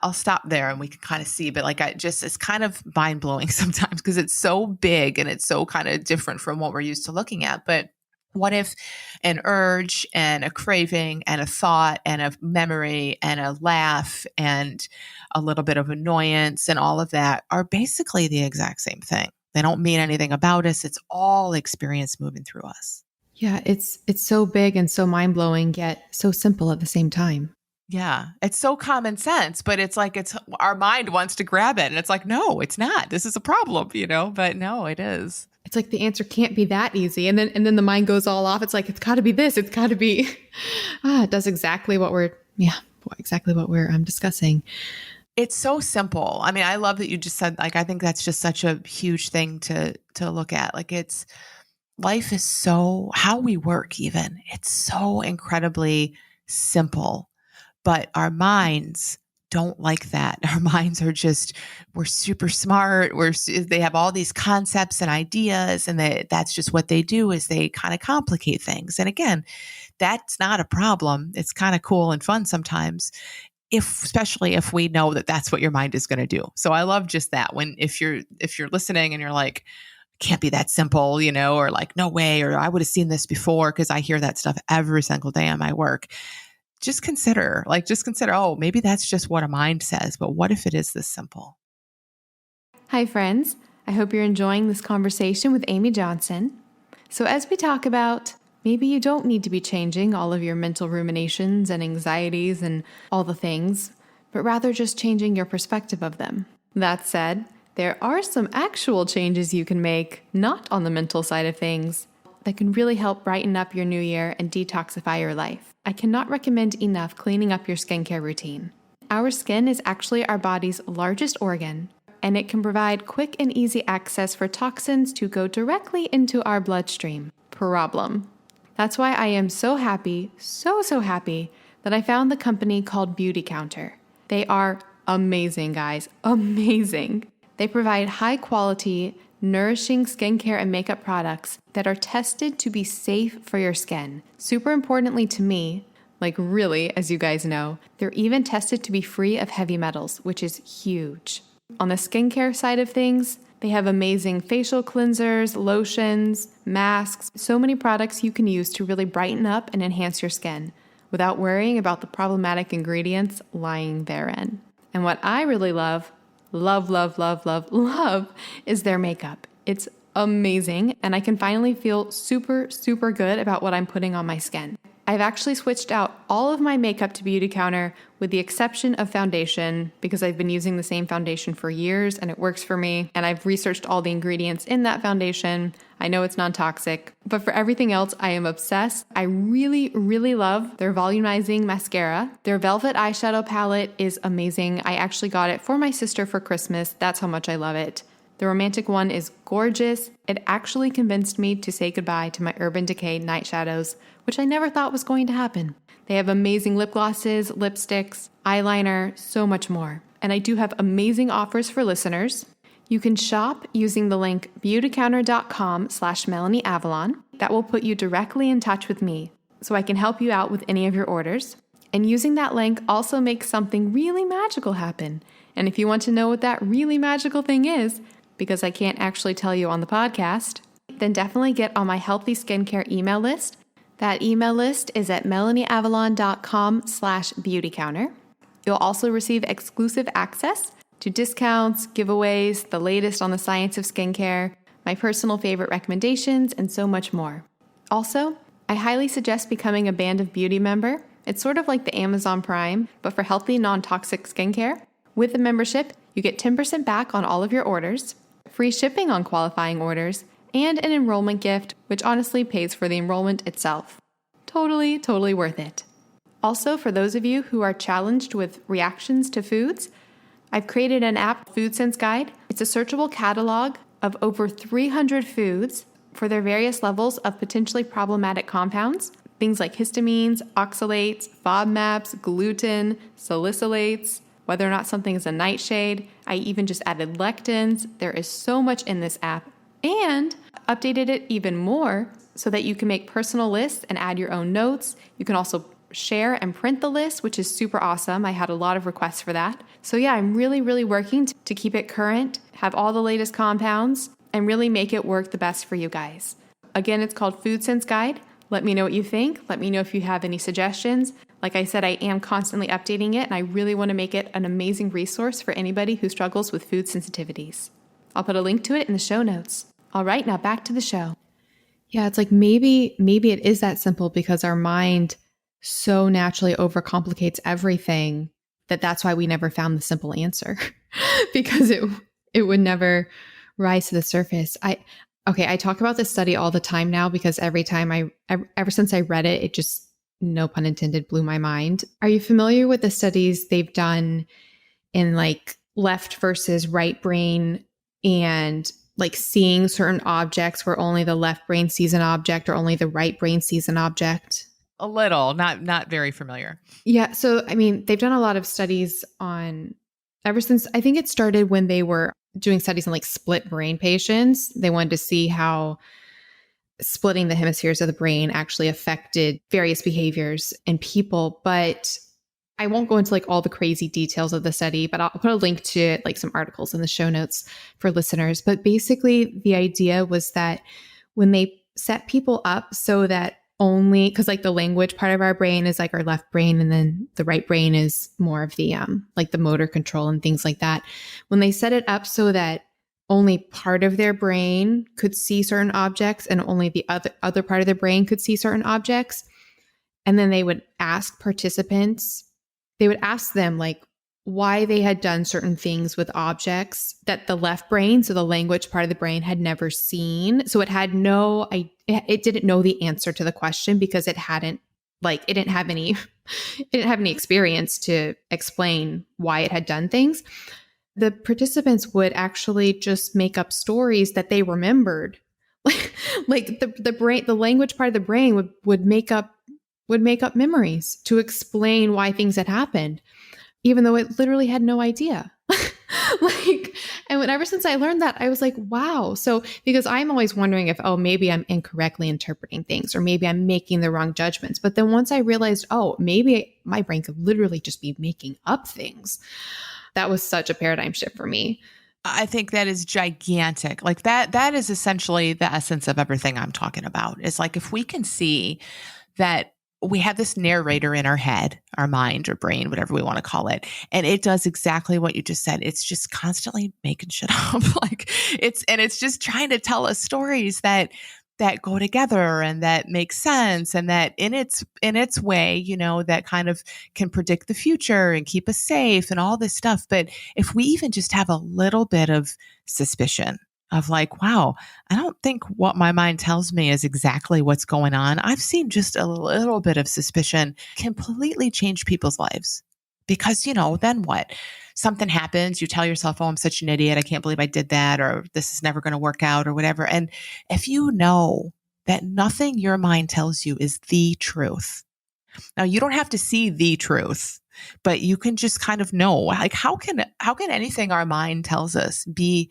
I'll stop there and we can kind of see, but it's kind of mind blowing sometimes because it's so big and it's so kind of different from what we're used to looking at. But what if an urge and a craving and a thought and a memory and a laugh and a little bit of annoyance and all of that are basically the exact same thing? They don't mean anything about us. It's all experience moving through us. Yeah, it's so big and so mind-blowing, yet so simple at the same time. Yeah, it's so common sense, but it's our mind wants to grab it. And it's like, no, it's not. This is a problem, but no, it is. It's like the answer can't be that easy. And then the mind goes all off. It's like, it's got to be this. It's got to be, it does exactly what we're discussing. It's so simple. I mean, I love that you just said, I think that's just such a huge thing to look at. Life is so, how we work even, it's so incredibly simple, but our minds don't like that. Our minds are we're super smart. They have all these concepts and ideas, and that's just what they do is they kind of complicate things. And again, that's not a problem. It's kind of cool and fun sometimes, especially if we know that that's what your mind is going to do. So I love just that if you're listening and you're like, can't be that simple, or like, no way, or I would have seen this before, because I hear that stuff every single day on my work. Just consider, oh, maybe that's just what a mind says, but what if it is this simple? Hi, friends. I hope you're enjoying this conversation with Amy Johnson. So as we talk about, maybe you don't need to be changing all of your mental ruminations and anxieties and all the things, but rather just changing your perspective of them. That said, there are some actual changes you can make, not on the mental side of things, that can really help brighten up your new year and detoxify your life. I cannot recommend enough cleaning up your skincare routine. Our skin is actually our body's largest organ, and it can provide quick and easy access for toxins to go directly into our bloodstream. Problem. That's why I am so happy, so happy, that I found the company called Beauty Counter. They are amazing, guys. Amazing. They provide high-quality, nourishing skincare and makeup products that are tested to be safe for your skin. Super importantly to me, really, as you guys know, they're even tested to be free of heavy metals, which is huge. On the skincare side of things, they have amazing facial cleansers, lotions, masks, so many products you can use to really brighten up and enhance your skin without worrying about the problematic ingredients lying therein. And what I really love is their makeup. It's amazing, and I can finally feel super good about what I'm putting on my skin. I've actually switched out all of my makeup to Beauty Counter with the exception of foundation because I've been using the same foundation for years and it works for me, and I've researched all the ingredients in that foundation. I know it's non-toxic, but for everything else, I am obsessed. I really love their volumizing mascara. Their velvet eyeshadow palette is amazing. I actually got it for my sister for Christmas. That's how much I love it. The romantic one is gorgeous. It actually convinced me to say goodbye to my Urban Decay night shadows, which I never thought was going to happen. They have amazing lip glosses, lipsticks, eyeliner, so much more. And I do have amazing offers for listeners. You can shop using the link beautycounter.com/MelanieAvalon. That will put you directly in touch with me so I can help you out with any of your orders. And using that link also makes something really magical happen. And if you want to know what that really magical thing is, because I can't actually tell you on the podcast, then definitely get on my healthy skincare email list. That email list is at melanieavalon.com/beautycounter. You'll also receive exclusive access to discounts, giveaways, the latest on the science of skincare, my personal favorite recommendations, and so much more. Also, I highly suggest becoming a Band of Beauty member. It's sort of like the Amazon Prime, but for healthy, non-toxic skincare. With the membership, you get 10% back on all of your orders, free shipping on qualifying orders, and an enrollment gift, which honestly pays for the enrollment itself. Totally worth it. Also, for those of you who are challenged with reactions to foods, I've created an app, Food Sense Guide. It's a searchable catalog of over 300 foods for their various levels of potentially problematic compounds. Things like histamines, oxalates, FODMAPs, gluten, salicylates, whether or not something is a nightshade. I even just added lectins. There is so much in this app, and updated it even more so that you can make personal lists and add your own notes. You can also share and print the list, which is super awesome. I had a lot of requests for that. So yeah, I'm really, really working to keep it current, have all the latest compounds, and really make it work the best for you guys. Again, it's called Food Sense Guide. Let me know what you think. Let me know if you have any suggestions. Like I said, I am constantly updating it, and I really want to make it an amazing resource for anybody who struggles with food sensitivities. I'll put a link to it in the show notes. All right, now back to the show. Yeah, it's like maybe it is that simple because our mind so naturally overcomplicates everything that's why we never found the simple answer because it would never rise to the surface. I talk about this study all the time now because every time ever since I read it, it just, no pun intended, blew my mind. Are you familiar with the studies they've done in like left versus right brain and like seeing certain objects where only the left brain sees an object or only the right brain sees an object? A little, not very familiar. Yeah. So, I mean, they've done a lot of studies on ever since I think it started when they were doing studies on like split brain patients. They wanted to see how splitting the hemispheres of the brain actually affected various behaviors in people. But I won't go into like all the crazy details of the study, but I'll put a link to like some articles in the show notes for listeners. But basically the idea was that when they set people up so that only, because like the language part of our brain is like our left brain, and then the right brain is more of the like the motor control and things like that. When they set it up so that only part of their brain could see certain objects and only the other part of their brain could see certain objects, and then they would ask participants, they would ask them like why they had done certain things with objects that the left brain, so the language part of the brain, had never seen. So it had it didn't know the answer to the question because it didn't have any experience to explain why it had done things. The participants would actually just make up stories that they remembered. Like the language part of the brain would make up memories to explain why things had happened, even though it literally had no idea. And ever since I learned that, I was like, wow. So, because I'm always wondering if, maybe I'm incorrectly interpreting things, or maybe I'm making the wrong judgments. But then once I realized, maybe my brain could literally just be making up things. That was such a paradigm shift for me. I think that is gigantic. Like that is essentially the essence of everything I'm talking about. It's like, if we can see that we have this narrator in our head, our mind or brain, whatever we want to call it, and it does exactly what you just said. It's just constantly making shit up. It's just trying to tell us stories that go together and that make sense, and that in its way, that kind of can predict the future and keep us safe and all this stuff. But if we even just have a little bit of suspicion of like, wow, I don't think what my mind tells me is exactly what's going on. I've seen just a little bit of suspicion completely change people's lives. Because, then what? Something happens, you tell yourself, I'm such an idiot, I can't believe I did that, or this is never going to work out, or whatever. And if you know that nothing your mind tells you is the truth. Now, you don't have to see the truth, but you can just kind of know, like, how can anything our mind tells us be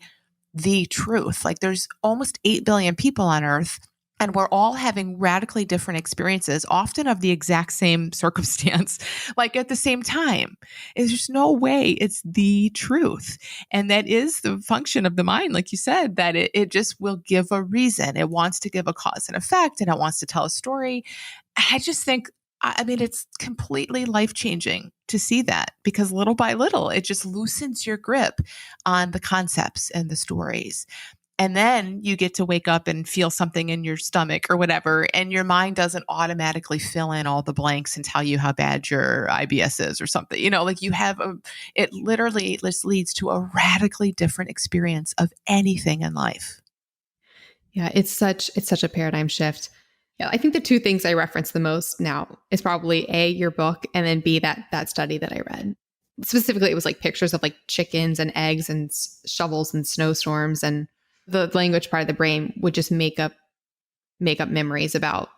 the truth? Like, there's almost 8 billion people on Earth, and we're all having radically different experiences, often of the exact same circumstance, like at the same time. There's just no way it's the truth. And that is the function of the mind, like you said, that it just will give a reason. It wants to give a cause and effect, and it wants to tell a story. I just think, it's completely life-changing to see that, because little by little, it just loosens your grip on the concepts and the stories. And then you get to wake up and feel something in your stomach or whatever, and your mind doesn't automatically fill in all the blanks and tell you how bad your IBS is or something. Like you have it literally just leads to a radically different experience of anything in life. Yeah, it's such a paradigm shift. Yeah, I think the two things I reference the most now is probably A, your book, and then B, that study that I read. Specifically, it was like pictures of like chickens and eggs and shovels and snowstorms, and the language part of the brain would just make up memories about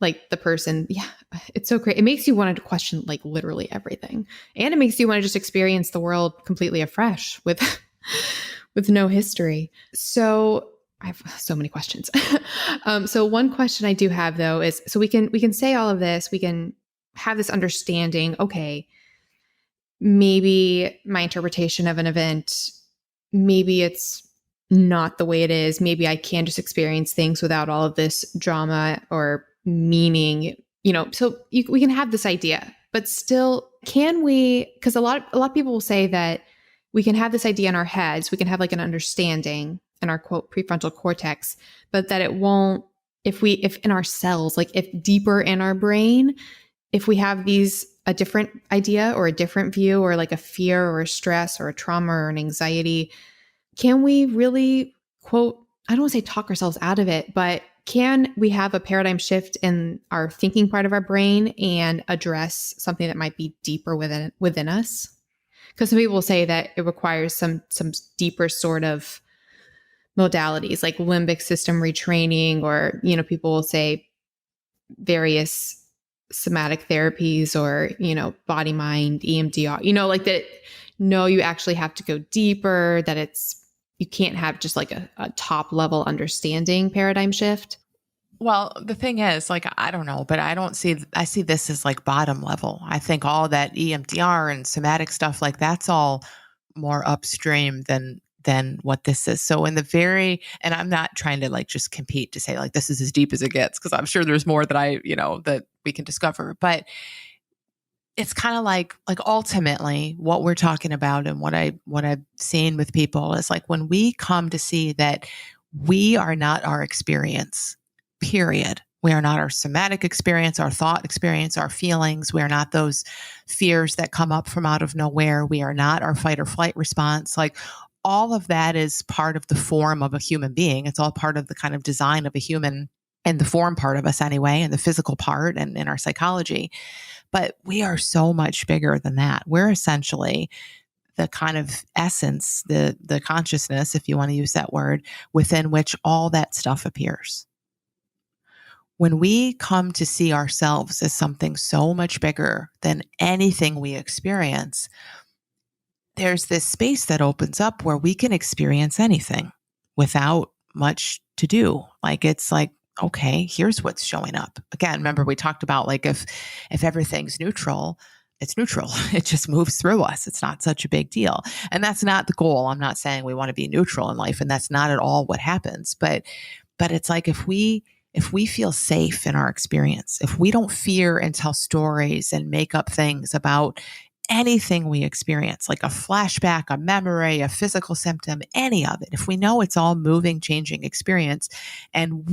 like the person. Yeah, it's so great. It makes you want to question like literally everything, and it makes you want to just experience the world completely afresh with no history. So I have so many questions. So one question I do have though is, so we can say all of this, we can have this understanding, okay, maybe my interpretation of an event, maybe it's not the way it is. Maybe I can just experience things without all of this drama or meaning, so we can have this idea, but still, can we, because a lot of people will say that we can have this idea in our heads, we can have like an understanding in our quote prefrontal cortex, but that it won't, if in our cells, like if deeper in our brain, if we have a different idea or a different view or like a fear or a stress or a trauma or an anxiety, can we really quote, I don't want to say talk ourselves out of it, but can we have a paradigm shift in our thinking part of our brain and address something that might be deeper within us? Because some people will say that it requires some deeper sort of modalities like limbic system retraining, or, people will say various somatic therapies or, body mind, EMDR, like that. No, you actually have to go deeper, that you can't have just like a top level understanding paradigm shift. Well, the thing is, like, I don't know, but I see this as like bottom level. I think all that EMDR and somatic stuff, like that's all more upstream than what this is. So and I'm not trying to like just compete to say like this is as deep as it gets, because I'm sure there's more that that we can discover, but it's kind of like ultimately what we're talking about and what I've seen with people is like when we come to see that we are not our experience, period. We are not our somatic experience, our thought experience, our feelings. We are not those fears that come up from out of nowhere. We are not our fight or flight response. Like all of that is part of the form of a human being. It's all part of the kind of design of a human and the form part of us anyway, and the physical part and in our psychology. But we are so much bigger than that. We're essentially the kind of essence, the consciousness, if you want to use that word, within which all that stuff appears. When we come to see ourselves as something so much bigger than anything we experience, there's this space that opens up where we can experience anything without much to do. Like it's like, okay, here's what's showing up. Again, remember we talked about like if everything's neutral, it's neutral. It just moves through us. It's not such a big deal. And that's not the goal. I'm not saying we want to be neutral in life, and that's not at all what happens. But it's like if we feel safe in our experience, if we don't fear and tell stories and make up things about anything we experience, like a flashback, a memory, a physical symptom, any of it, if we know it's all moving, changing experience, and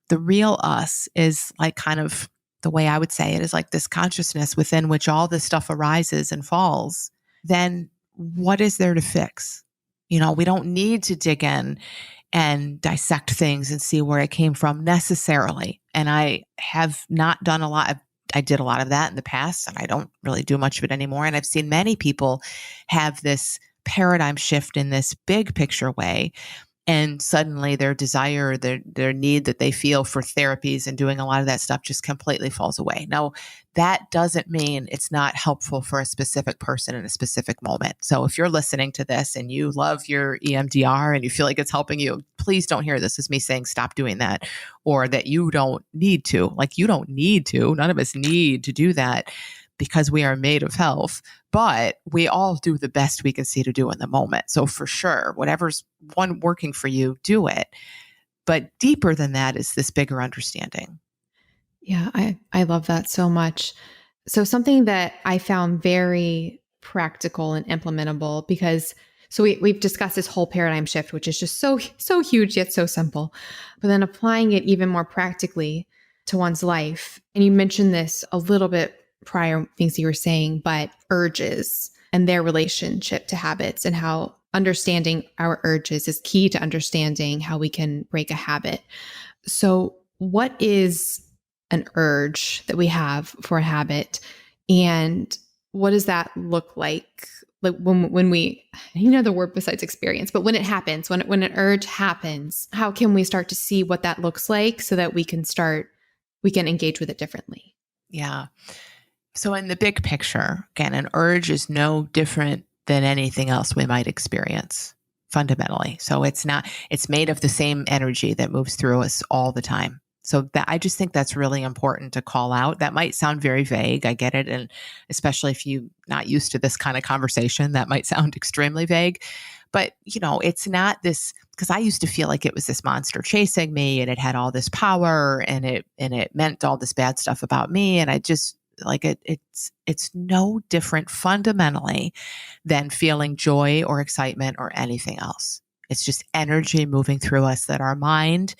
the real us is like kind of the way I would say it is like this consciousness within which all this stuff arises and falls, then what is there to fix? We don't need to dig in and dissect things and see where it came from necessarily. And I have not done a lot. I did a lot of that in the past, and I don't really do much of it anymore. And I've seen many people have this paradigm shift in this big picture way. And suddenly their desire, their need that they feel for therapies and doing a lot of that stuff just completely falls away. Now, that doesn't mean it's not helpful for a specific person in a specific moment. So if you're listening to this and you love your EMDR and you feel like it's helping you, please don't hear this as me saying stop doing that, or that you don't need to. Like you don't need to. None of us need to do that because we are made of health, but we all do the best we can see to do in the moment. So for sure, whatever's working for you, do it. But deeper than that is this bigger understanding. Yeah, I love that so much. So something that I found very practical and implementable, because we've discussed this whole paradigm shift, which is just so huge yet so simple, but then applying it even more practically to one's life. And you mentioned this a little bit prior, things you were saying, but urges and their relationship to habits, and how understanding our urges is key to understanding how we can break a habit. So what is an urge that we have for a habit, and what does that look like? Like when we, the word besides experience, but when it happens, when an urge happens, how can we start to see what that looks like so that we can engage with it differently? Yeah. So in the big picture, again, an urge is no different than anything else we might experience fundamentally. So it's made of the same energy that moves through us all the time. So that I just think that's really important to call out. That might sound very vague. I get it. And especially if you're not used to this kind of conversation, that might sound extremely vague. But, it's not this, because I used to feel like it was this monster chasing me and it had all this power and it meant all this bad stuff about me. And I just like it's no different fundamentally than feeling joy or excitement or anything else. It's just energy moving through us that our mind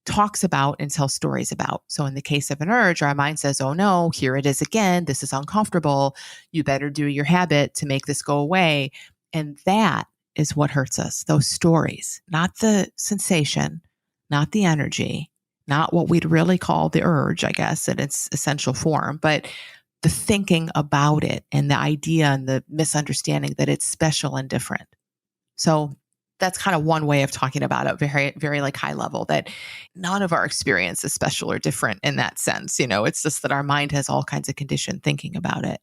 talks about and tells stories about. So in the case of an urge, our mind says, oh no, here it is again. This is uncomfortable. You better do your habit to make this go away. And that is what hurts us. Those stories, not the sensation, not the energy, not what we'd really call the urge, I guess, in its essential form, but the thinking about it and the idea and the misunderstanding that it's special and different. So that's kind of one way of talking about it, very, very like high level, that none of our experience is special or different in that sense. It's just that our mind has all kinds of conditioned thinking about it.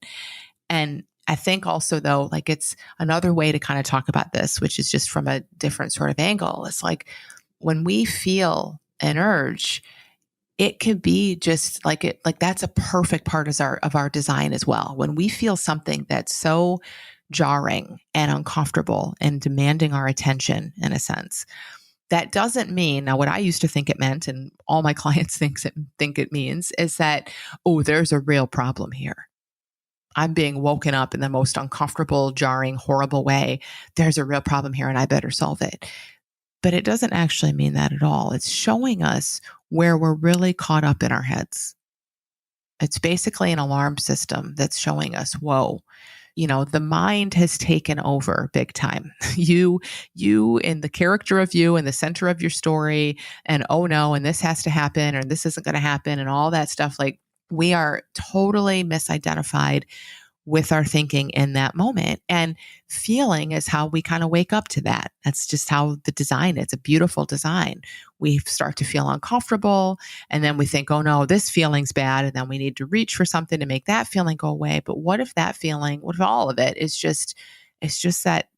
And I think also though, like it's another way to kind of talk about this, which is just from a different sort of angle. It's like when we feel an urge, it could be just like that's a perfect part of our design as well. When we feel something that's so jarring and uncomfortable and demanding our attention in a sense, that doesn't mean, now what I used to think it meant, and all my clients think it means, is that, oh, there's a real problem here. I'm being woken up in the most uncomfortable, jarring, horrible way. There's a real problem here and I better solve it. But it doesn't actually mean that at all. It's showing us where we're really caught up in our heads. It's basically an alarm system that's showing us, whoa, the mind has taken over big time. You and the character of you in the center of your story, and oh no, and this has to happen, or this isn't going to happen, and all that stuff. Like we are totally misidentified with our thinking in that moment. And feeling is how we kind of wake up to that. That's just how the design is. It's a beautiful design. We start to feel uncomfortable and then we think, oh no, this feeling's bad. And then we need to reach for something to make that feeling go away. But what if that feeling, what if all of it is just, it's just that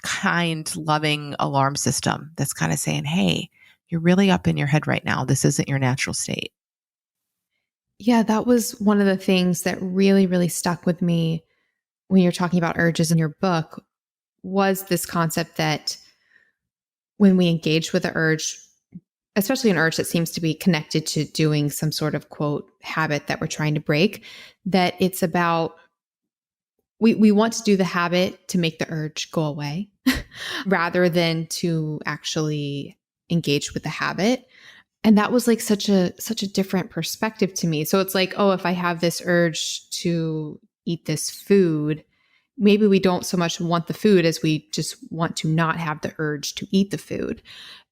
kind, loving alarm system that's kind of saying, hey, you're really up in your head right now. This isn't your natural state. Yeah, that was one of the things that really, really stuck with me when you're talking about urges in your book, was this concept that when we engage with the urge, especially an urge that seems to be connected to doing some sort of quote habit that we're trying to break, that it's about, we want to do the habit to make the urge go away rather than to actually engage with the habit. And that was like such a different perspective to me. So it's like, oh, if I have this urge to eat this food, maybe we don't so much want the food as we just want to not have the urge to eat the food.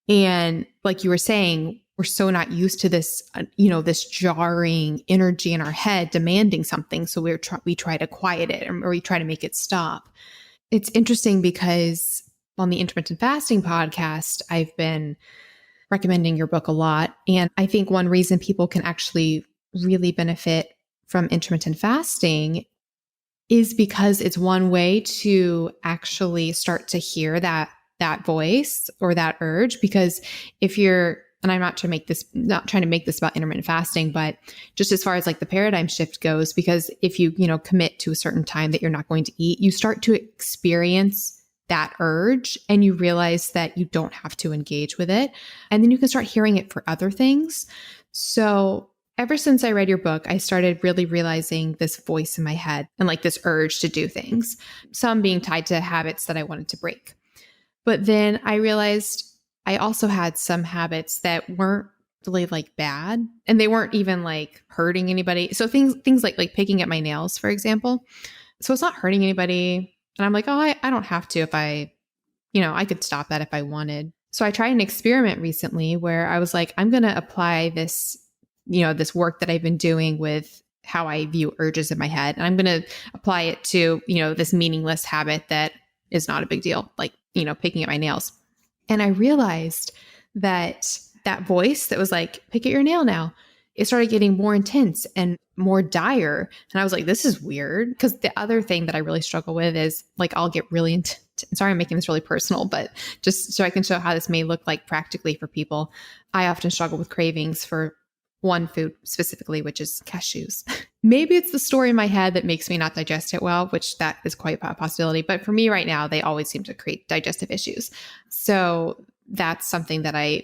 And like you were saying, we're so not used to this, this jarring energy in our head demanding something. So we try to quiet it, or we try to make it stop. It's interesting because on the Intermittent Fasting podcast, I've been recommending your book a lot. And I think one reason people can actually really benefit from intermittent fasting is because it's one way to actually start to hear that voice or that urge. Because if you're, and I'm not trying to make this about intermittent fasting, but just as far as like the paradigm shift goes, because if you, commit to a certain time that you're not going to eat, you start to experience that urge and you realize that you don't have to engage with it. And then you can start hearing it for other things. So ever since I read your book, I started really realizing this voice in my head and like this urge to do things, some being tied to habits that I wanted to break. But then I realized I also had some habits that weren't really like bad, and they weren't even like hurting anybody. So things like picking at my nails, for example. So it's not hurting anybody. And I'm like, oh, I don't have to if I could stop that if I wanted. So I tried an experiment recently where I was like, I'm going to apply this, this work that I've been doing with how I view urges in my head. And I'm going to apply it to, this meaningless habit that is not a big deal, like, picking at my nails. And I realized that voice that was like, pick at your nail now, it started getting more intense and more dire. And I was like, this is weird. Because the other thing that I really struggle with is like, I'll get really sorry, I'm making this really personal, but just so I can show how this may look like practically for people. I often struggle with cravings for one food specifically, which is cashews. Maybe it's the story in my head that makes me not digest it well, which that is quite a possibility. But for me right now, they always seem to create digestive issues. So that's something that I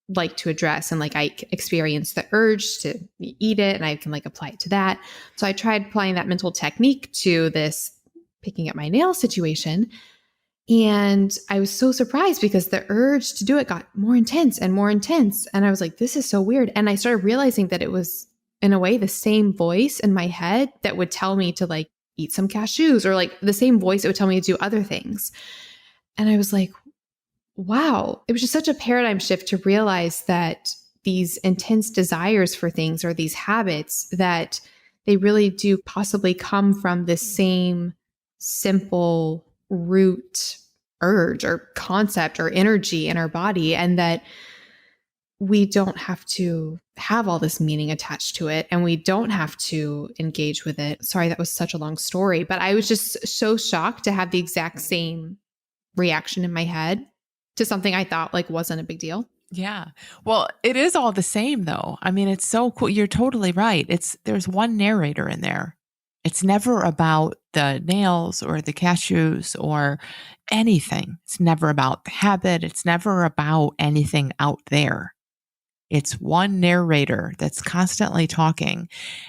like to address. And like I experience the urge to eat it and I can like apply it to that. So I tried applying that mental technique to this picking up my nail situation. And I was so surprised because the urge to do it got more intense and more intense. And I was like, this is so weird. And I started realizing that it was, in a way, the same voice in my head that would tell me to like eat some cashews, or like the same voice that would tell me to do other things. And I was like, wow, it was just such a paradigm shift to realize that these intense desires for things, or these habits, that they really do possibly come from the same simple root urge or concept or energy in our body, and that we don't have to have all this meaning attached to it, and we don't have to engage with it. Sorry, that was such a long story, but I was just so shocked to have the exact same reaction in my head to something I thought like wasn't a big deal. Yeah. Well, it is all the same though. I mean, it's so cool. You're totally right. There's one narrator in there. It's never about the nails or the cashews or anything. It's never about the habit. It's never about anything out there. It's one narrator that's constantly talking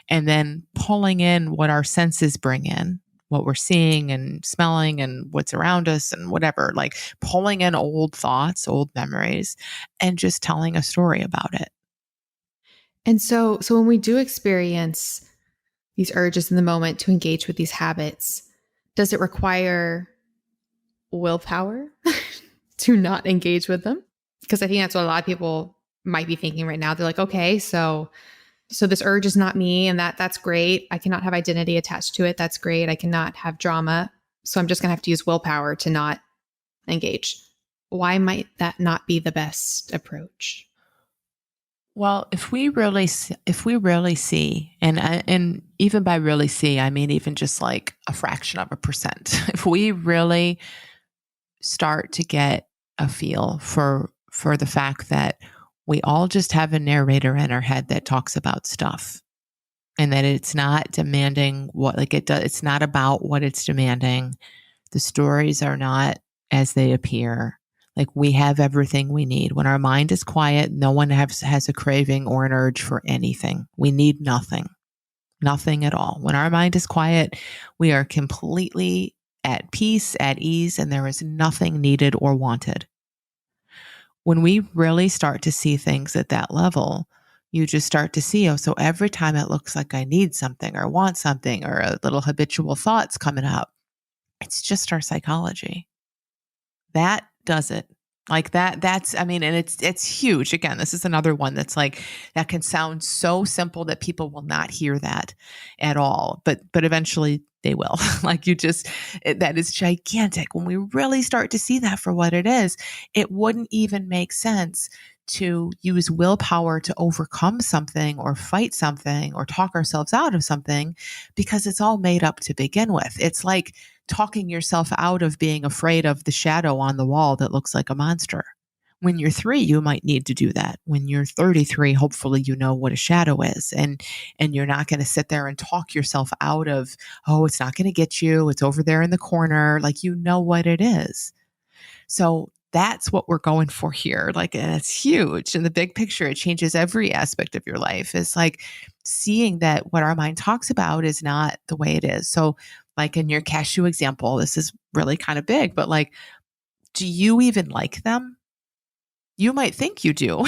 and then pulling in what our senses bring in, what we're seeing and smelling and what's around us and whatever, like pulling in old thoughts, old memories, and just telling a story about it. And so when we do experience these urges in the moment to engage with these habits, does it require willpower to not engage with them? Because I think that's what a lot of people might be thinking right now. They're like, okay, so this urge is not me, and that's great. I cannot have identity attached to it. That's great. I cannot have drama. So I'm just going to have to use willpower to not engage. Why might that not be the best approach? Well, if we really see, and even by really see, I mean even just like a fraction of a percent. If we really start to get a feel for the fact that we all just have a narrator in our head that talks about stuff, and that it's not demanding what like it does. It's not about what it's demanding. The stories are not as they appear. Like we have everything we need. When our mind is quiet, no one has a craving or an urge for anything. We need nothing at all. When our mind is quiet, we are completely at peace, at ease, and there is nothing needed or wanted. When we really start to see things at that level, you just start to see, oh, so every time it looks like I need something or want something or a little habitual thought's coming up, it's just our psychology. That does it. Like that's, I mean, and it's huge. Again, this is another one that's like, that can sound so simple that people will not hear that at all. But eventually they will. Like that is gigantic. When we really start to see that for what it is, it wouldn't even make sense to use willpower to overcome something or fight something or talk ourselves out of something, because it's all made up to begin with. It's like talking yourself out of being afraid of the shadow on the wall that looks like a monster. When you're 3, you might need to do that. When you're 33, hopefully you know what a shadow is, and you're not going to sit there and talk yourself out of, oh, it's not going to get you. It's over there in the corner. Like, you know what it is. So that's what we're going for here. Like, and it's huge. In the big picture, it changes every aspect of your life. It's like seeing that what our mind talks about is not the way it is. So like in your cashew example, this is really kind of big, but like, do you even like them? You might think you do.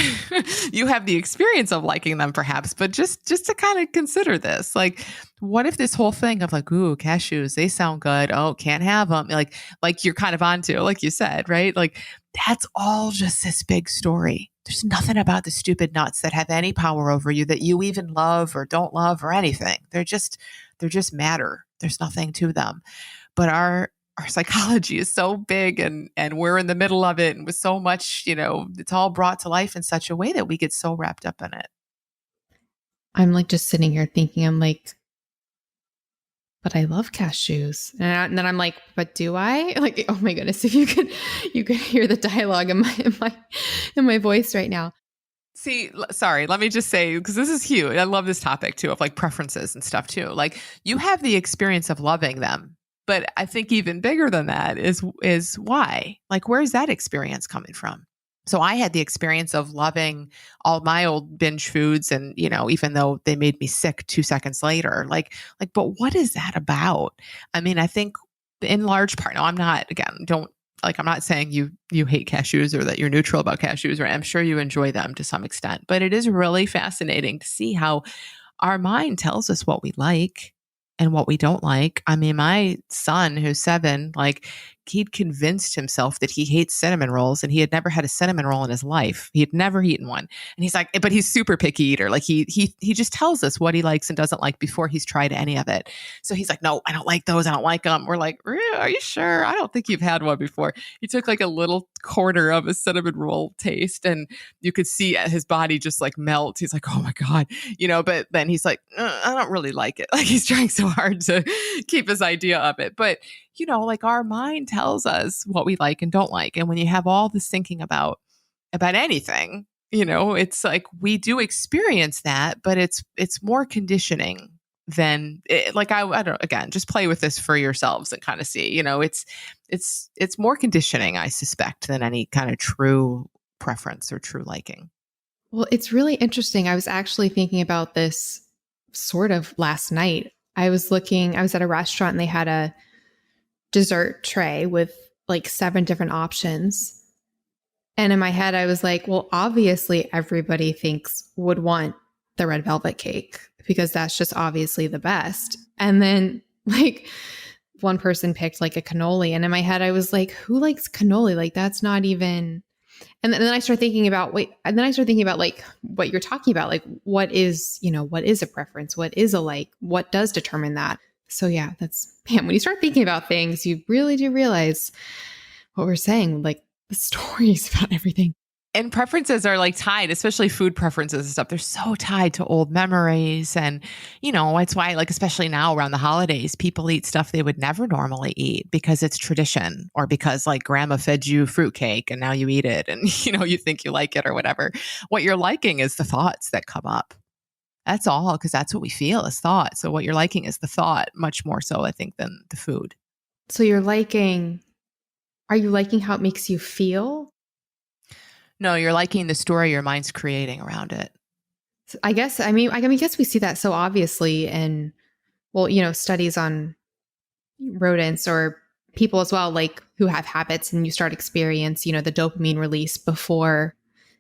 You have the experience of liking them perhaps, but just to kind of consider this, like, what if this whole thing of like, ooh, cashews, they sound good. Oh, can't have them. Like you're kind of onto, like you said, right? Like that's all just this big story. There's nothing about the stupid nuts that have any power over you that you even love or don't love or anything. They're just matter. There's nothing to them. But our psychology is so big and we're in the middle of it, and with so much, it's all brought to life in such a way that we get so wrapped up in it. I'm like just sitting here thinking, I'm like, but I love cashews. And then I'm like, but do I? Like, oh my goodness, if you could hear the dialogue in my voice right now. See, sorry, let me just say, because this is huge. I love this topic too, of like preferences and stuff too. Like you have the experience of loving them, but I think even bigger than that is why. Like, where's that experience coming from? So I had the experience of loving all my old binge foods, and even though they made me sick 2 seconds later, but what is that about? I mean, I think in large part, no, I'm not. Again, don't. Like, I'm not saying you hate cashews or that you're neutral about cashews, or I'm sure you enjoy them to some extent, but it is really fascinating to see how our mind tells us what we like and what we don't like. I mean, my son, who's 7, like, he'd convinced himself that he hates cinnamon rolls, and he had never had a cinnamon roll in his life. He had never eaten one. And he's like, but he's super picky eater. Like he just tells us what he likes and doesn't like before he's tried any of it. So he's like, no, I don't like those. I don't like them. We're like, are you sure? I don't think you've had one before. He took like a little quarter of a cinnamon roll taste, and you could see his body just like melt. He's like, oh my God, but then he's like, I don't really like it. Like he's trying so hard to keep his idea of it. But like our mind tells us what we like and don't like. And when you have all this thinking about anything, it's like we do experience that, but it's more conditioning than like I don't know, again, just play with this for yourselves and kind of see, it's more conditioning, I suspect, than any kind of true preference or true liking. Well, it's really interesting. I was actually thinking about this sort of last night. I was at a restaurant and they had a dessert tray with like 7 different options. And in my head, I was like, well, obviously everybody would want the red velvet cake because that's just obviously the best. And then like one person picked like a cannoli. And in my head, I was like, who likes cannoli? Like that's not even. And then I started thinking about like what you're talking about, like what is a preference? What is a like? What does determine that? So yeah, when you start thinking about things, you really do realize what we're saying, like the stories about everything. And preferences are like tied, especially food preferences and stuff. They're so tied to old memories. And, it's why, like, especially now around the holidays, people eat stuff they would never normally eat because it's tradition, or because like grandma fed you fruitcake and now you eat it and, you think you like it or whatever. What you're liking is the thoughts that come up. That's all, because that's what we feel is thought. So what you're liking is the thought, much more so, I think, than the food. So are you liking how it makes you feel? No, you're liking the story your mind's creating around it. I guess we see that so obviously in, studies on rodents or people as well, like who have habits, and you start experience, the dopamine release before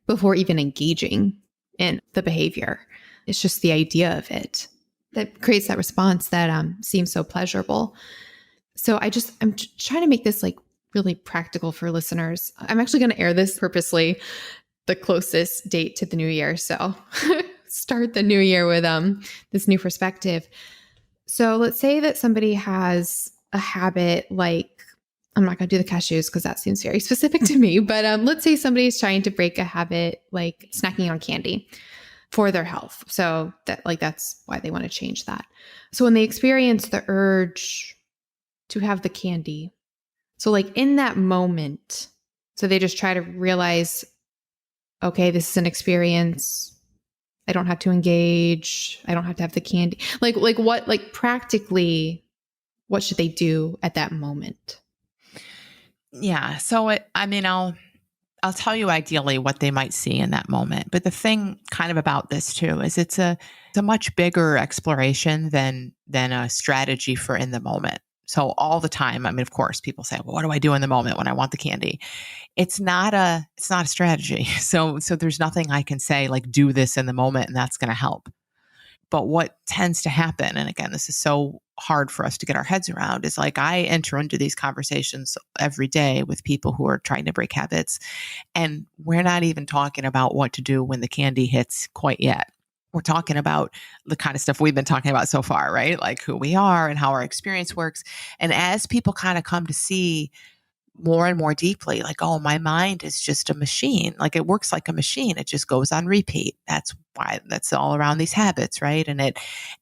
even engaging in the behavior. It's just the idea of it that creates that response that seems so pleasurable. So I'm trying to make this like really practical for listeners. I'm actually going to air this purposely the closest date to the new year. So start the new year with this new perspective. So let's say that somebody has a habit, like, I'm not going to do the cashews because that seems very specific to me, but let's say somebody's trying to break a habit like snacking on candy for their health. So that's why they want to change that. So when they experience the urge to have the candy, so like in that moment, so they just try to realize, okay, this is an experience. I don't have to engage. I don't have to have the candy. Practically, what should they do at that moment? Yeah. So I'll tell you ideally what they might see in that moment. But the thing kind of about this too is it's a much bigger exploration than a strategy for in the moment. So all the time, of course, people say, well, what do I do in the moment when I want the candy? It's not a strategy. So there's nothing I can say like, do this in the moment and that's going to help. But what tends to happen, and again, this is so hard for us to get our heads around, is like I enter into these conversations every day with people who are trying to break habits. And we're not even talking about what to do when the candy hits quite yet. We're talking about the kind of stuff we've been talking about so far, right? Like who we are and how our experience works. And as people kind of come to see more and more deeply, like, oh, my mind is just a machine. Like it works like a machine. It just goes on repeat. That's why that's all around these habits, right? And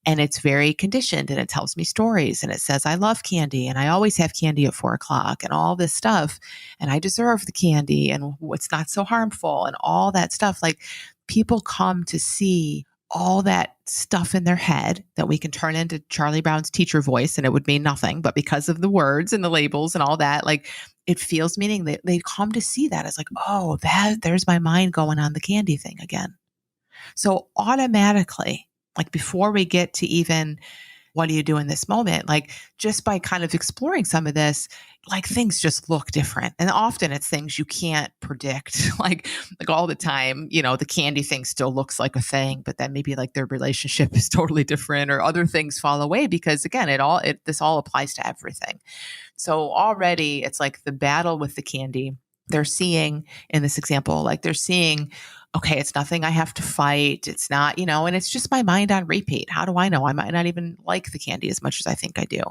it's very conditioned, and it tells me stories, and it says, I love candy and I always have candy at 4:00 and all this stuff. And I deserve the candy and it's not so harmful and all that stuff. Like people come to see all that stuff in their head that we can turn into Charlie Brown's teacher voice and it would mean nothing, but because of the words and the labels and all that, like it feels meaning. They come to see that as like, oh, there's my mind going on the candy thing again. So automatically, like before we get to even what do you do in this moment? Like just by kind of exploring some of this, like things just look different. And often it's things you can't predict, like all the time, the candy thing still looks like a thing, but then maybe like their relationship is totally different or other things fall away because again, this all applies to everything. So already it's like the battle with the candy. They're seeing in this example, like they're seeing, okay, it's nothing I have to fight. It's not, and it's just my mind on repeat. How do I know? I might not even like the candy as much as I think I do.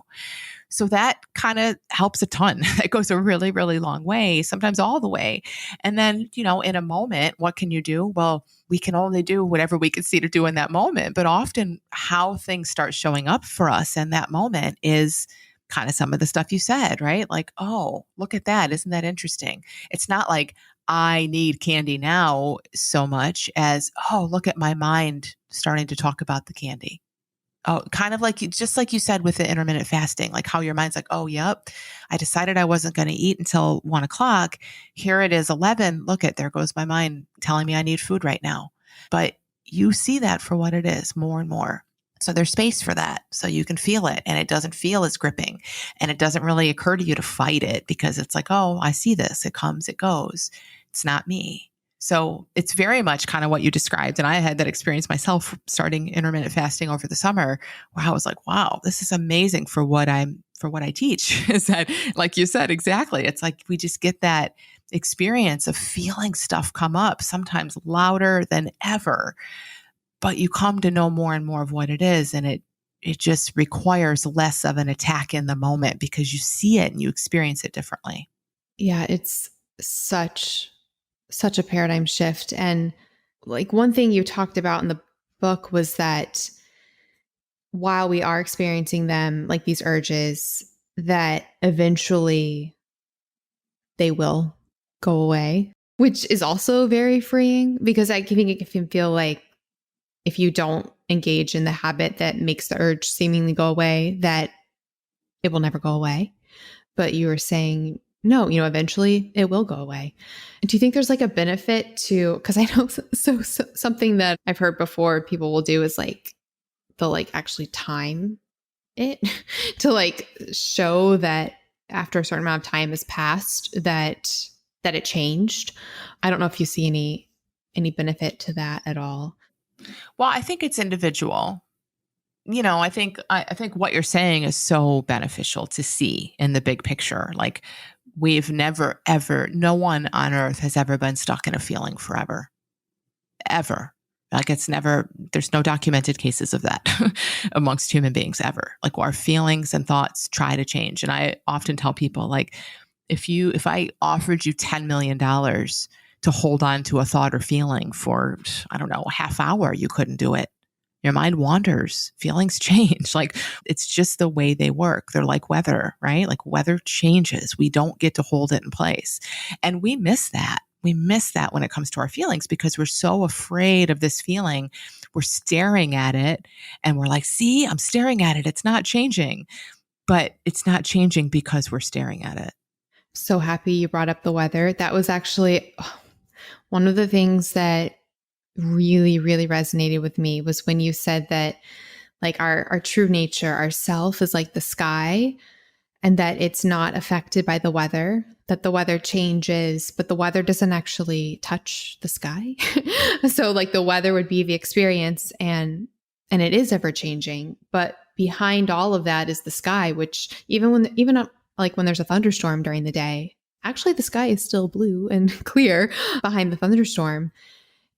So that kind of helps a ton. That goes a really, really long way, sometimes all the way. And then, in a moment, what can you do? Well, we can only do whatever we can see to do in that moment. But often how things start showing up for us in that moment is kind of some of the stuff you said, right? Like, oh, look at that. Isn't that interesting? It's not like I need candy now so much as, oh, look at my mind starting to talk about the candy. Oh, kind of like just like you said with the intermittent fasting, like how your mind's like, oh, yep, I decided I wasn't going to eat until 1:00. Here it is 11. Look there goes my mind telling me I need food right now. But you see that for what it is more and more. So there's space for that. So you can feel it and it doesn't feel as gripping and it doesn't really occur to you to fight it because it's like, oh, I see this. It comes, it goes. It's not me. So it's very much kind of what you described. And I had that experience myself starting intermittent fasting over the summer where I was like, wow, this is amazing for what I teach. Is that, like you said, exactly. It's like we just get that experience of feeling stuff come up, sometimes louder than ever. But you come to know more and more of what it is. And it just requires less of an attack in the moment because you see it and you experience it differently. Yeah, it's such a paradigm shift. And like one thing you talked about in the book was that while we are experiencing them, like these urges, that eventually they will go away, which is also very freeing because I think it can feel like if you don't engage in the habit that makes the urge seemingly go away, that it will never go away. But you were saying, no, eventually it will go away. Do you think there's like a benefit to, because I know so something that I've heard before people will do is like, they'll like actually time it to like show that after a certain amount of time has passed that it changed. I don't know if you see any benefit to that at all. Well, I think it's individual. I think what you're saying is so beneficial to see in the big picture. Like we've never, ever, no one on earth has ever been stuck in a feeling forever, ever. Like there's no documented cases of that amongst human beings ever. Like our feelings and thoughts try to change. And I often tell people like, if I offered you $10 million to hold on to a thought or feeling for, I don't know, a half hour, you couldn't do it. Your mind wanders, feelings change. Like it's just the way they work. They're like weather, right? Like weather changes. We don't get to hold it in place. And we miss that. We miss that when it comes to our feelings because we're so afraid of this feeling. We're staring at it and we're like, see, I'm staring at it. It's not changing. But it's not changing because we're staring at it. So happy you brought up the weather. That was actually one of the things that really, really resonated with me was when you said that like our true nature, our self is like the sky and that it's not affected by the weather, that the weather changes, but the weather doesn't actually touch the sky. So like the weather would be the experience and it is ever changing, but behind all of that is the sky, which even when there's a thunderstorm during the day, actually the sky is still blue and clear behind the thunderstorm.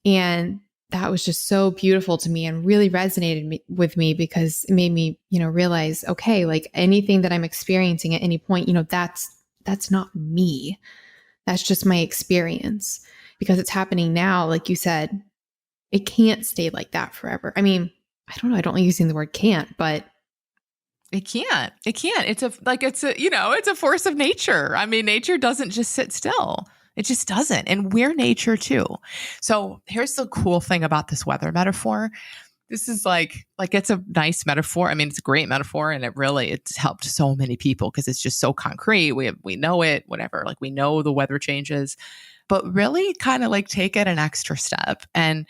And that was just so beautiful to me and really resonated with me because it made me, realize, okay, like anything that I'm experiencing at any point, that's that's not me. That's just my experience because it's happening now. Like you said, it can't stay like that forever. I mean, I don't know. I don't like using the word can't, but it can't. It can't. It's a force of nature. I mean, nature doesn't just sit still. It just doesn't. And we're nature too. So here's the cool thing about this weather metaphor. This is like it's a nice metaphor. I mean, it's a great metaphor, and it's helped so many people because it's just so concrete. We know it, whatever. Like we know the weather changes, but really kind of like take it an extra step and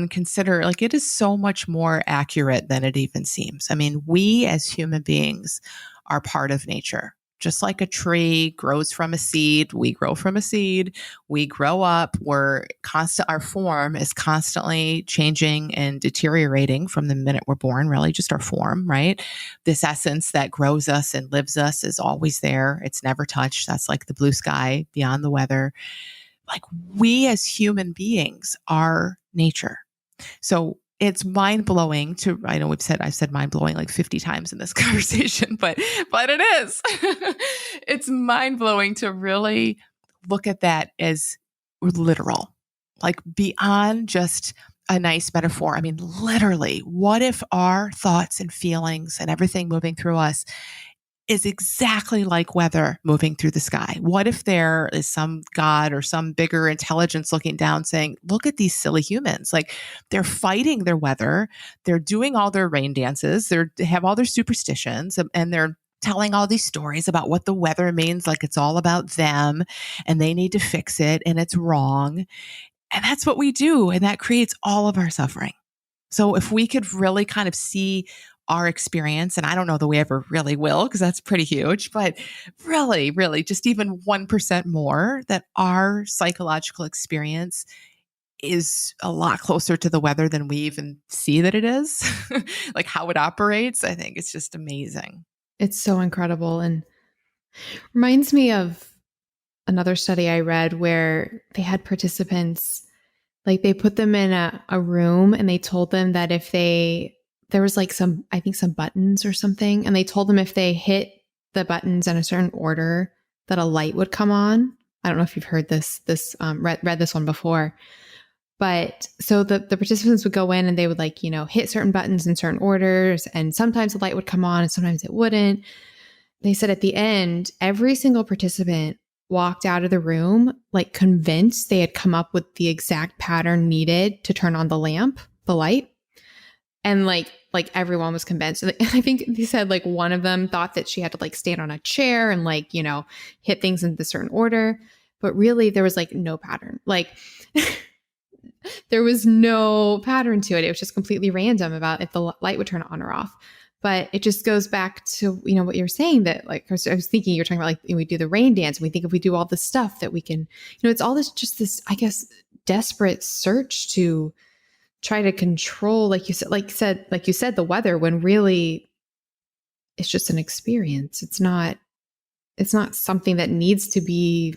consider like it is so much more accurate than it even seems. I mean, we as human beings are part of nature. Just like a tree grows from a seed, we grow from a seed, we grow up, our form is constantly changing and deteriorating from the minute we're born, really just our form, right? This essence that grows us and lives us is always there. It's never touched. That's like the blue sky beyond the weather. Like we as human beings are nature. So it's mind blowing I know I've said mind blowing like 50 times in this conversation, but it is. It's mind blowing to really look at that as literal, like beyond just a nice metaphor. I mean, literally, what if our thoughts and feelings and everything moving through us is exactly like weather moving through the sky? What if there is some God or some bigger intelligence looking down saying, look at these silly humans. Like they're fighting their weather. They're doing all their rain dances. They have all their superstitions and they're telling all these stories about what the weather means. Like it's all about them and they need to fix it and it's wrong. And that's what we do. And that creates all of our suffering. So if we could really kind of see our experience, and I don't know that we ever really will, because that's pretty huge, but really, really just even 1% more, that our psychological experience is a lot closer to the weather than we even see that it is, like how it operates. I think it's just amazing. it's so incredible. And reminds me of another study I read where they had participants, like they put them in a room and they told them that if there was like some buttons or something. And they told them if they hit the buttons in a certain order, that a light would come on. I don't know if you've heard read this one before, but so the participants would go in and they would hit certain buttons in certain orders. And sometimes the light would come on and sometimes it wouldn't. They said at the end, every single participant walked out of the room, like convinced they had come up with the exact pattern needed to turn on the light. And like everyone was convinced. I think they said like one of them thought that she had to like stand on a chair and hit things in a certain order. But really there was like no pattern. Like there was no pattern to it. It was just completely random about if the light would turn on or off. But it just goes back to, what you're saying, that like, I was thinking you're talking about like, we do the rain dance and we think if we do all this stuff that we can, it's all this, I guess, desperate search to try to control, like you said, the weather, when really it's just an experience. It's not something that needs to be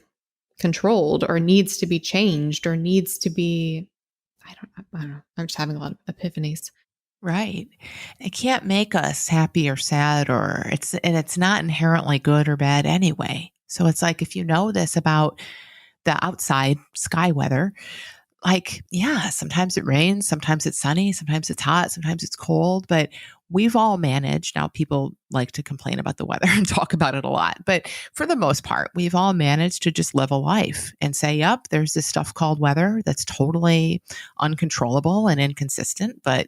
controlled or needs to be changed or needs to be, I don't know. I'm just having a lot of epiphanies. Right. It can't make us happy or sad it's not inherently good or bad anyway. So it's like, if you know this about the outside sky weather, like, yeah, sometimes it rains, sometimes it's sunny, sometimes it's hot, sometimes it's cold, but we've all managed. Now, people like to complain about the weather and talk about it a lot, but for the most part, we've all managed to just live a life and say, yep, there's this stuff called weather that's totally uncontrollable and inconsistent, but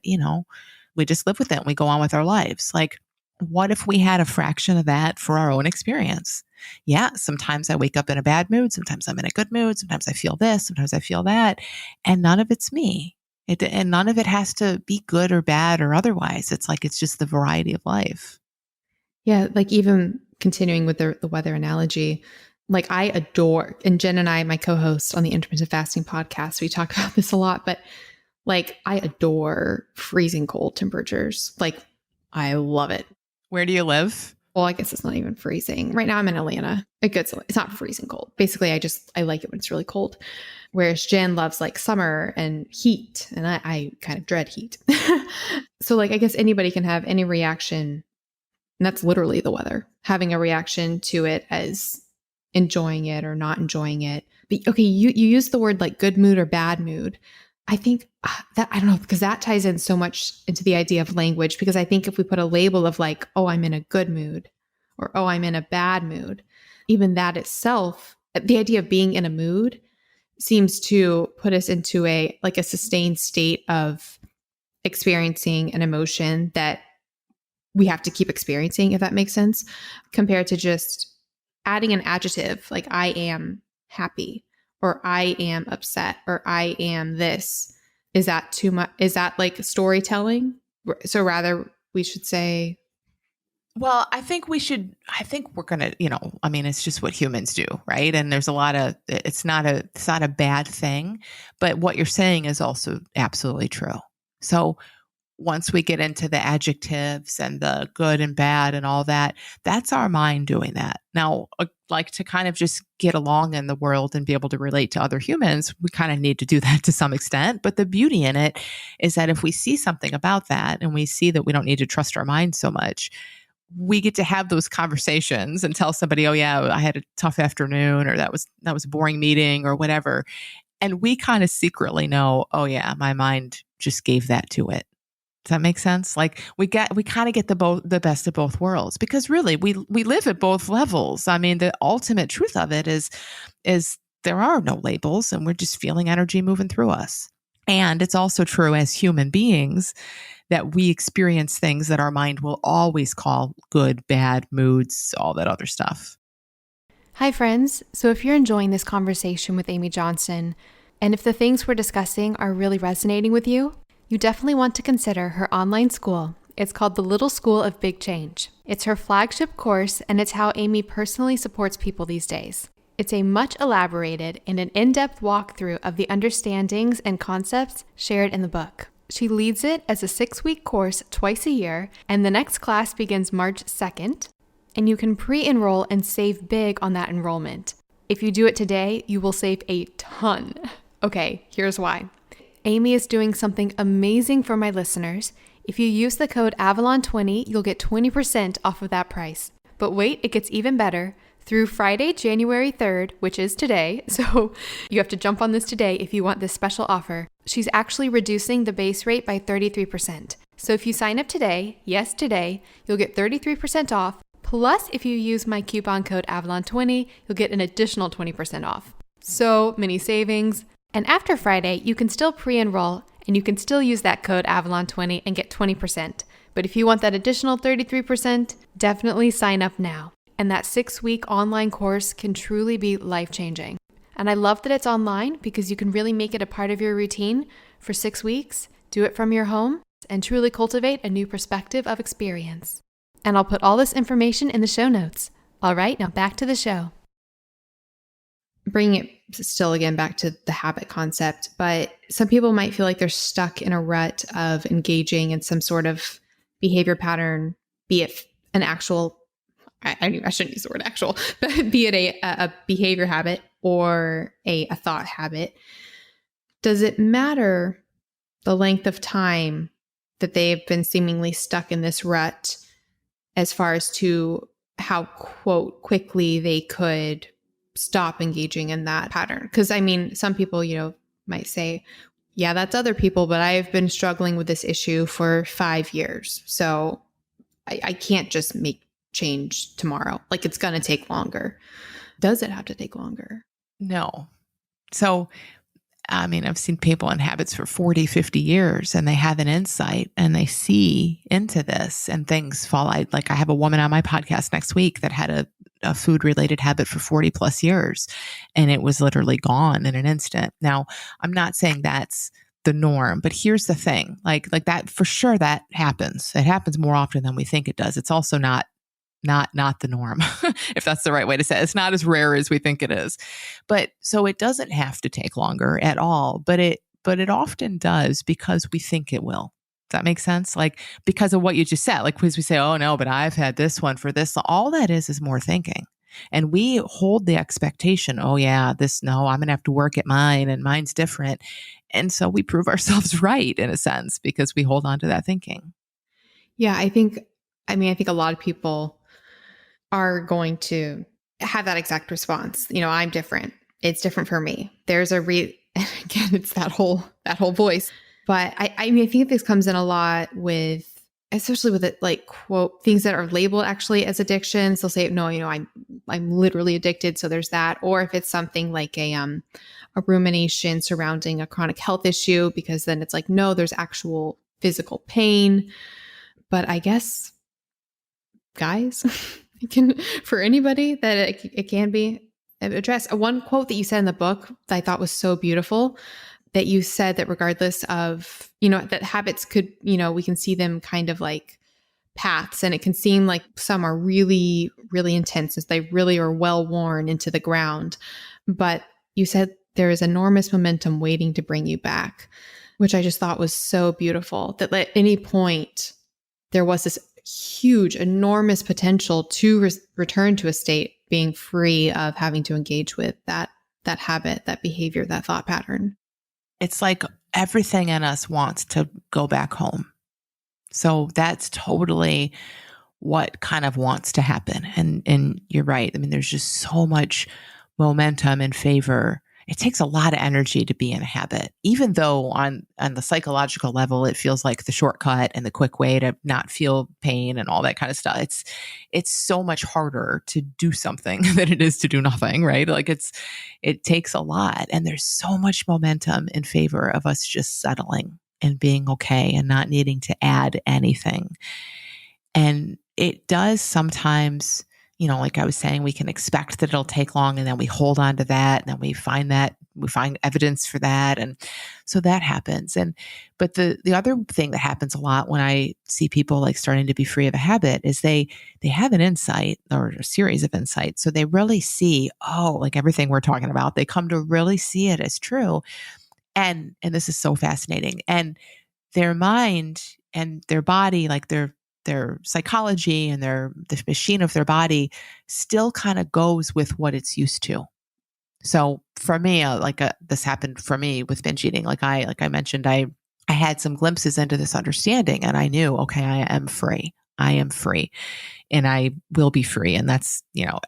we just live with it and we go on with our lives. Like, what if we had a fraction of that for our own experience? Yeah, sometimes I wake up in a bad mood. Sometimes I'm in a good mood. Sometimes I feel this. Sometimes I feel that. And none of it's me. And none of it has to be good or bad or otherwise. It's like, it's just the variety of life. Yeah, like even continuing with the weather analogy, like I adore, and Jen and I, my co-host on the Intermittent fasting podcast, we talk about this a lot, but like I adore freezing cold temperatures. Like I love it. Where do you live? Well, I guess it's not even freezing. Right now I'm in Atlanta. It's not freezing cold. Basically, I like it when it's really cold. Whereas Jen loves like summer and heat. And I kind of dread heat. So like, I guess anybody can have any reaction. And that's literally the weather. Having a reaction to it as enjoying it or not enjoying it. But okay, you use the word like good mood or bad mood. I think that, I don't know, because that ties in so much into the idea of language, because I think if we put a label of like, oh, I'm in a good mood or, oh, I'm in a bad mood, even that itself, the idea of being in a mood seems to put us into a sustained state of experiencing an emotion that we have to keep experiencing, if that makes sense, compared to just adding an adjective like I am happy or I am upset or I am this. Is that too much? Is that like storytelling? So rather we should say, well, I think we're going to, it's just what humans do, right? And there's it's not a bad thing, but what you're saying is also absolutely true. So once we get into the adjectives and the good and bad and all that, that's our mind doing that. Now, like to kind of just get along in the world and be able to relate to other humans, we kind of need to do that to some extent. But the beauty in it is that if we see something about that and we see that we don't need to trust our mind so much, we get to have those conversations and tell somebody, oh yeah, I had a tough afternoon, or that was a boring meeting or whatever. And we kind of secretly know, oh yeah, my mind just gave that to it. Does that make sense? Like we kind of get the best of both worlds, because really we live at both levels. I mean, the ultimate truth of it is there are no labels and we're just feeling energy moving through us. And it's also true as human beings that we experience things that our mind will always call good, bad, moods, all that other stuff. Hi, friends. So if you're enjoying this conversation with Amy Johnson, and if the things we're discussing are really resonating with you, you definitely want to consider her online school. It's called The Little School of Big Change. It's her flagship course, and it's how Amy personally supports people these days. It's a much elaborated and an in-depth walkthrough of the understandings and concepts shared in the book. She leads it as a 6-week course twice a year, and the next class begins March 2nd, and you can pre-enroll and save big on that enrollment. If you do it today, you will save a ton. Okay, here's why. Amy is doing something amazing for my listeners. If you use the code Avalon20, you'll get 20% off of that price. But wait, it gets even better. Through Friday, January 3rd, which is today, so you have to jump on this today if you want this special offer. She's actually reducing the base rate by 33%. So if you sign up today, yes, today, you'll get 33% off. Plus, if you use my coupon code Avalon20, you'll get an additional 20% off. So many savings. And after Friday, you can still pre-enroll and you can still use that code Avalon20 and get 20%. But if you want that additional 33%, definitely sign up now. And that 6-week online course can truly be life-changing. And I love that it's online because you can really make it a part of your routine for 6 weeks, do it from your home, and truly cultivate a new perspective of experience. And I'll put all this information in the show notes. All right, now back to the show. Bringing it still again back to the habit concept, but some people might feel like they're stuck in a rut of engaging in some sort of behavior pattern, be it an actual, I shouldn't use the word actual, but be it a behavior habit or a thought habit. Does it matter the length of time that they've been seemingly stuck in this rut as far as to how, quote, quickly they could stop engaging in that pattern? Because I mean, some people, might say, yeah, that's other people, but I've been struggling with this issue for 5 years. So I can't just make change tomorrow. Like it's going to take longer. Does it have to take longer? No. So, I mean, I've seen people in habits for 40, 50 years and they have an insight and they see into this and things fall out. Like I have a woman on my podcast next week that had a food related habit for 40 plus years and it was literally gone in an instant. Now, I'm not saying that's the norm, but here's the thing, like that for sure that happens. It happens more often than we think it does. It's also not the norm, if that's the right way to say it. It's not as rare as we think it is. But so it doesn't have to take longer at all, but it often does because we think it will. Does that make sense? Like because of what you just said, like because we say, oh no, but I've had this one for this. All that is more thinking. And we hold the expectation, oh yeah, I'm going to have to work at mine and mine's different. And so we prove ourselves right in a sense because we hold on to that thinking. Yeah, I think a lot of people are going to have that exact response. I'm different. It's different for me. There's again, it's that whole voice. But I mean, I think this comes in a lot with, especially with it, like quote things that are labeled actually as addictions. They'll say, no, I'm literally addicted. So there's that. Or if it's something like a rumination surrounding a chronic health issue, because then it's like, no, there's actual physical pain. But I guess, guys, for anybody that it can be addressed. One quote that you said in the book that I thought was so beautiful, that you said that regardless of, that habits could, we can see them kind of like paths, and it can seem like some are really, really intense as they really are well worn into the ground. But you said there is enormous momentum waiting to bring you back, which I just thought was so beautiful, that at any point there was this huge, enormous potential to return to a state being free of having to engage with that habit, that behavior, that thought pattern. It's like everything in us wants to go back home. So that's totally what kind of wants to happen. And you're right. I mean, there's just so much momentum in favor. It takes a lot of energy to be in a habit, even though on the psychological level, it feels like the shortcut and the quick way to not feel pain and all that kind of stuff. It's so much harder to do something than it is to do nothing, right? Like it takes a lot, and there's so much momentum in favor of us just settling and being okay and not needing to add anything. And it does sometimes, like I was saying, we can expect that it'll take long, and then we hold on to that, and then we find evidence for that. And so that happens. But the other thing that happens a lot when I see people like starting to be free of a habit is they have an insight or a series of insights. So they really see, like everything we're talking about, they come to really see it as true. And this is so fascinating. And their mind and their body, like their psychology and the machine of their body still kind of goes with what it's used to. So for me, this happened for me with binge eating. Like I mentioned, I had some glimpses into this understanding, and I knew, okay, I am free. I am free, and I will be free. And that's,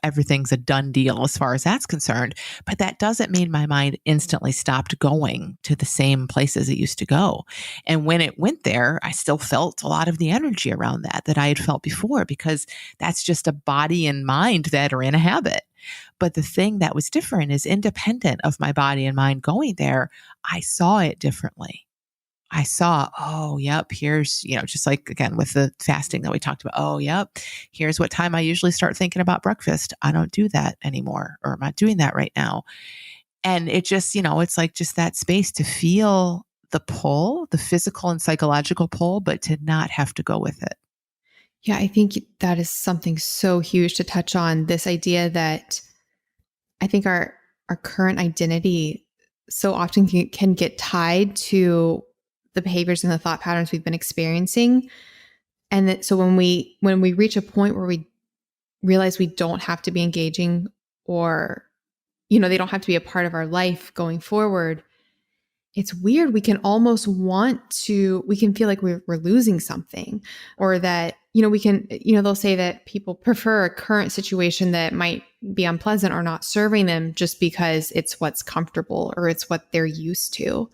everything's a done deal as far as that's concerned. But that doesn't mean my mind instantly stopped going to the same places it used to go. And when it went there, I still felt a lot of the energy around that I had felt before, because that's just a body and mind that are in a habit. But the thing that was different is, independent of my body and mind going there, I saw it differently. I saw, yep, here's, just like, again, with the fasting that we talked about, yep, here's what time I usually start thinking about breakfast. I don't do that anymore, or I'm not doing that right now. And it just, it's like just that space to feel the pull, the physical and psychological pull, but to not have to go with it. Yeah, I think that is something so huge to touch on, this idea that I think our current identity so often can get tied to the behaviors and the thought patterns we've been experiencing. And that, so when we reach a point where we realize we don't have to be engaging, or, they don't have to be a part of our life going forward, it's weird. We can almost we can feel like we're losing something, or that, we can, they'll say that people prefer a current situation that might be unpleasant or not serving them just because it's what's comfortable or it's what they're used to.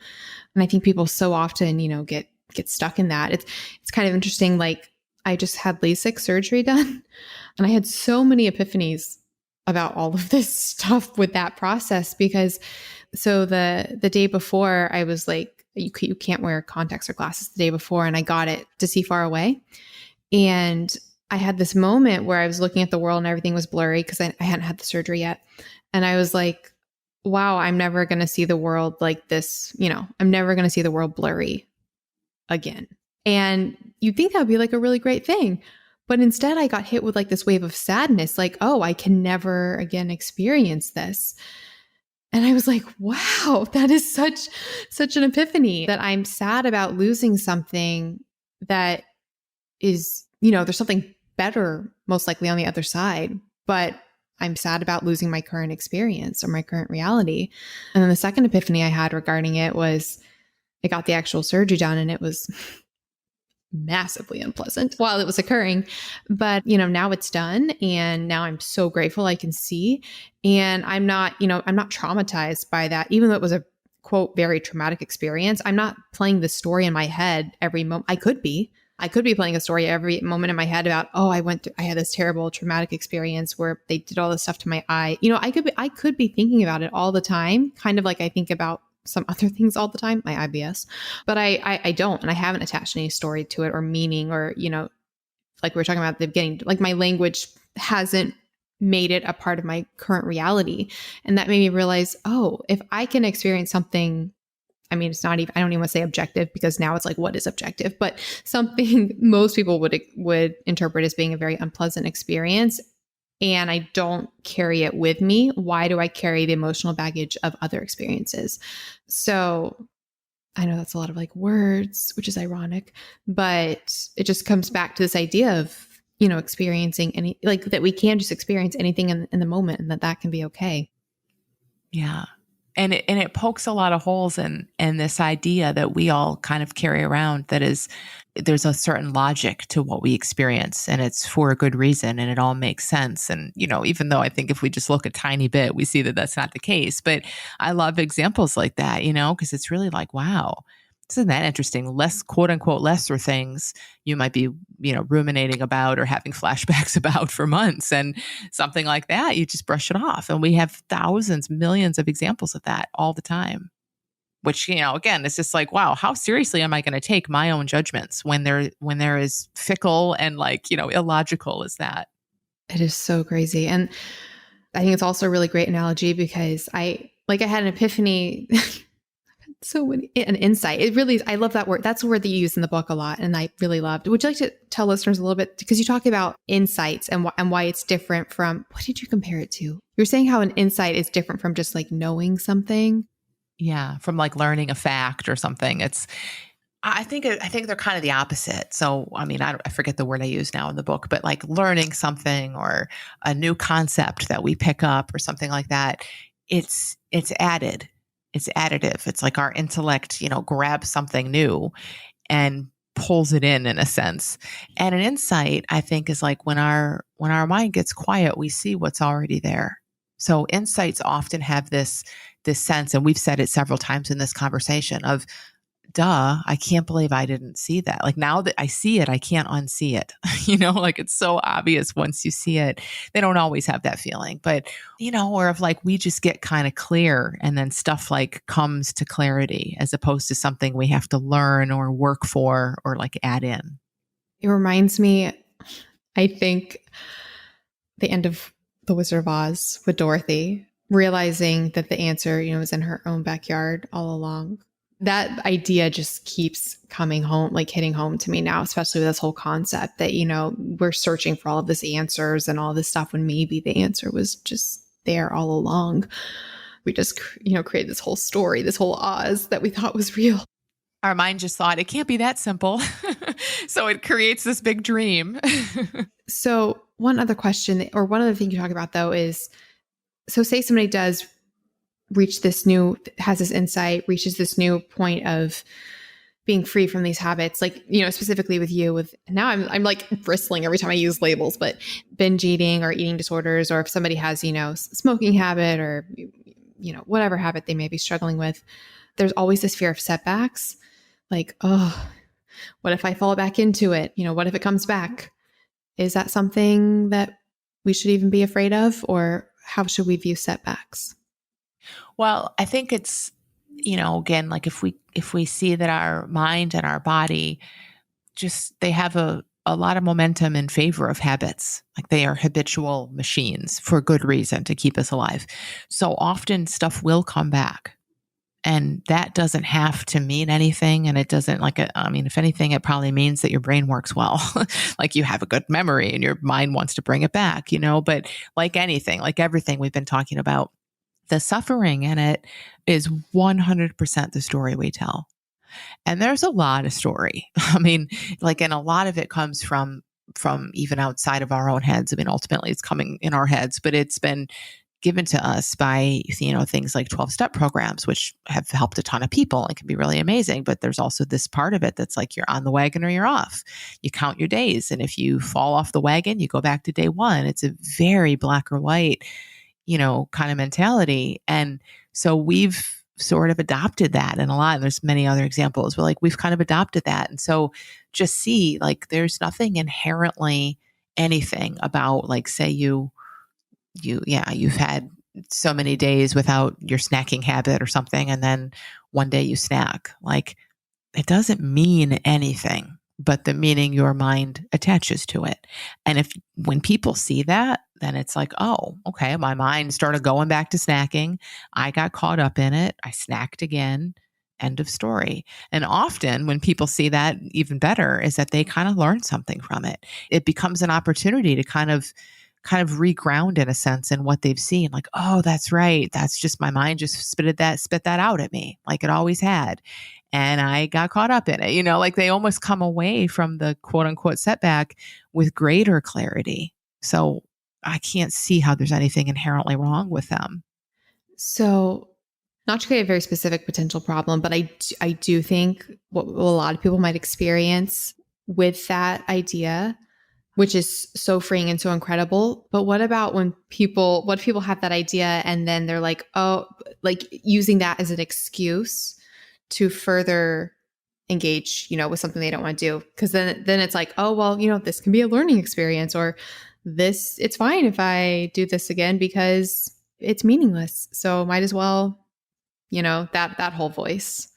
And I think people so often, get stuck in that. It's kind of interesting. Like, I just had LASIK surgery done, and I had so many epiphanies about all of this stuff with that process, because so the day before, I was like, you can't wear contacts or glasses the day before, and I got it to see far away. And I had this moment where I was looking at the world and everything was blurry because I hadn't had the surgery yet. And I was like, wow, I'm never going to see the world like this. I'm never going to see the world blurry again. And you'd think that would be like a really great thing. But instead I got hit with like this wave of sadness, like, I can never again experience this. And I was like, wow, that is such an epiphany, that I'm sad about losing something that is, there's something better most likely on the other side, but I'm sad about losing my current experience or my current reality. And then the second epiphany I had regarding it was, I got the actual surgery done, and it was massively unpleasant while it was occurring. But, now it's done. And now I'm so grateful I can see. And I'm not traumatized by that, even though it was a quote, very traumatic experience. I'm not playing the story in my head every moment. I could be playing a story every moment in my head about, I had this terrible traumatic experience where they did all this stuff to my eye. I could be thinking about it all the time, kind of like I think about some other things all the time, my IBS, but I don't, and I haven't attached any story to it or meaning, or, like we were talking about at the beginning, like my language hasn't made it a part of my current reality. And that made me realize, if I can experience something, I mean, it's not even, I don't even want to say objective, because now it's like, what is objective? But something most people would interpret as being a very unpleasant experience, and I don't carry it with me, why do I carry the emotional baggage of other experiences? So I know that's a lot of like words, which is ironic, but it just comes back to this idea of, experiencing that we can just experience anything in the moment, and that can be okay. Yeah. And it pokes a lot of holes in this idea that we all kind of carry around, that is, there's a certain logic to what we experience, and it's for a good reason, and it all makes sense. And, even though I think if we just look a tiny bit, we see that that's not the case. But I love examples like that, because it's really like, wow, isn't that interesting? Less, quote unquote, lesser things you might be, ruminating about or having flashbacks about for months, and something like that, you just brush it off. And we have thousands, millions of examples of that all the time, which, again, it's just like, wow, how seriously am I going to take my own judgments when they're as fickle and like, illogical as that? It is so crazy. And I think it's also a really great analogy, because I had an epiphany. An insight. It really is. I love that word. That's a word that you use in the book a lot, and I really loved. Would you like to tell listeners a little bit, because you talk about insights and why it's different from, what did you compare it to? You're saying how an insight is different from just like knowing something. Yeah, from like learning a fact or something. I think they're kind of the opposite. So, I mean, I forget the word I use now in the book, but like learning something or a new concept that we pick up or something like that, it's added. It's additive. It's like our intellect, grabs something new and pulls it in a sense. And an insight, I think, is like when our mind gets quiet, we see what's already there. So insights often have this sense, and we've said it several times in this conversation, of, duh, I can't believe I didn't see that. Like, now that I see it, I can't unsee it. Like, it's so obvious once you see it. They don't always have that feeling, but, or if like we just get kind of clear, and then stuff like comes to clarity, as opposed to something we have to learn or work for or like add in. It reminds me, I think, the end of The Wizard of Oz with Dorothy, realizing that the answer, was in her own backyard all along. That idea just keeps coming home, like hitting home to me now, especially with this whole concept that, we're searching for all of this answers and all this stuff, when maybe the answer was just there all along. We just, created this whole story, this whole Oz that we thought was real. Our mind just thought it can't be that simple. So it creates this big dream. So one other question, or one other thing you talk about though, is, so say somebody does has this insight, reaches this new point of being free from these habits, like, specifically with you, now I'm like bristling every time I use labels, but binge eating or eating disorders, or if somebody has, smoking habit, or, whatever habit they may be struggling with, there's always this fear of setbacks. Like, what if I fall back into it? What if it comes back? Is that something that we should even be afraid of, or how should we view setbacks? Well, I think it's, again, like if we see that our mind and our body they have a lot of momentum in favor of habits, like they are habitual machines for good reason to keep us alive. So often stuff will come back, and that doesn't have to mean anything. And it doesn't if anything, it probably means that your brain works well, like you have a good memory and your mind wants to bring it back, but like anything, like everything we've been talking about, the suffering in it is 100% the story we tell. And there's a lot of story. And a lot of it comes from even outside of our own heads. Ultimately it's coming in our heads, but it's been given to us by, things like 12-step programs, which have helped a ton of people and can be really amazing. But there's also this part of it that's like, you're on the wagon or you're off. You count your days. And if you fall off the wagon, you go back to day one. It's a very black or white, kind of mentality. And so we've sort of adopted that in a lot. And there's many other examples where we've kind of adopted that. And so just see, there's nothing inherently anything about say you've had so many days without your snacking habit or something, and then one day you snack. It doesn't mean anything but the meaning your mind attaches to it. And when people see that, then it's like, oh, okay, my mind started going back to snacking. I got caught up in it. I snacked again. End of story. And often when people see that, even better is that they kind of learn something from it. It becomes an opportunity to kind of reground in a sense in what they've seen. Oh, that's right. That's just my mind just spit that out at me like it always had. And I got caught up in it. They almost come away from the quote unquote setback with greater clarity. So I can't see how there's anything inherently wrong with them. So not to create a very specific potential problem, but I do think what a lot of people might experience with that idea, which is so freeing and so incredible. But what about what if people have that idea and then they're like, oh, using that as an excuse to further engage, with something they don't want to do. Because then it's like, oh, well, this can be a learning experience, or it's fine if I do this again because it's meaningless. So might as well, that whole voice.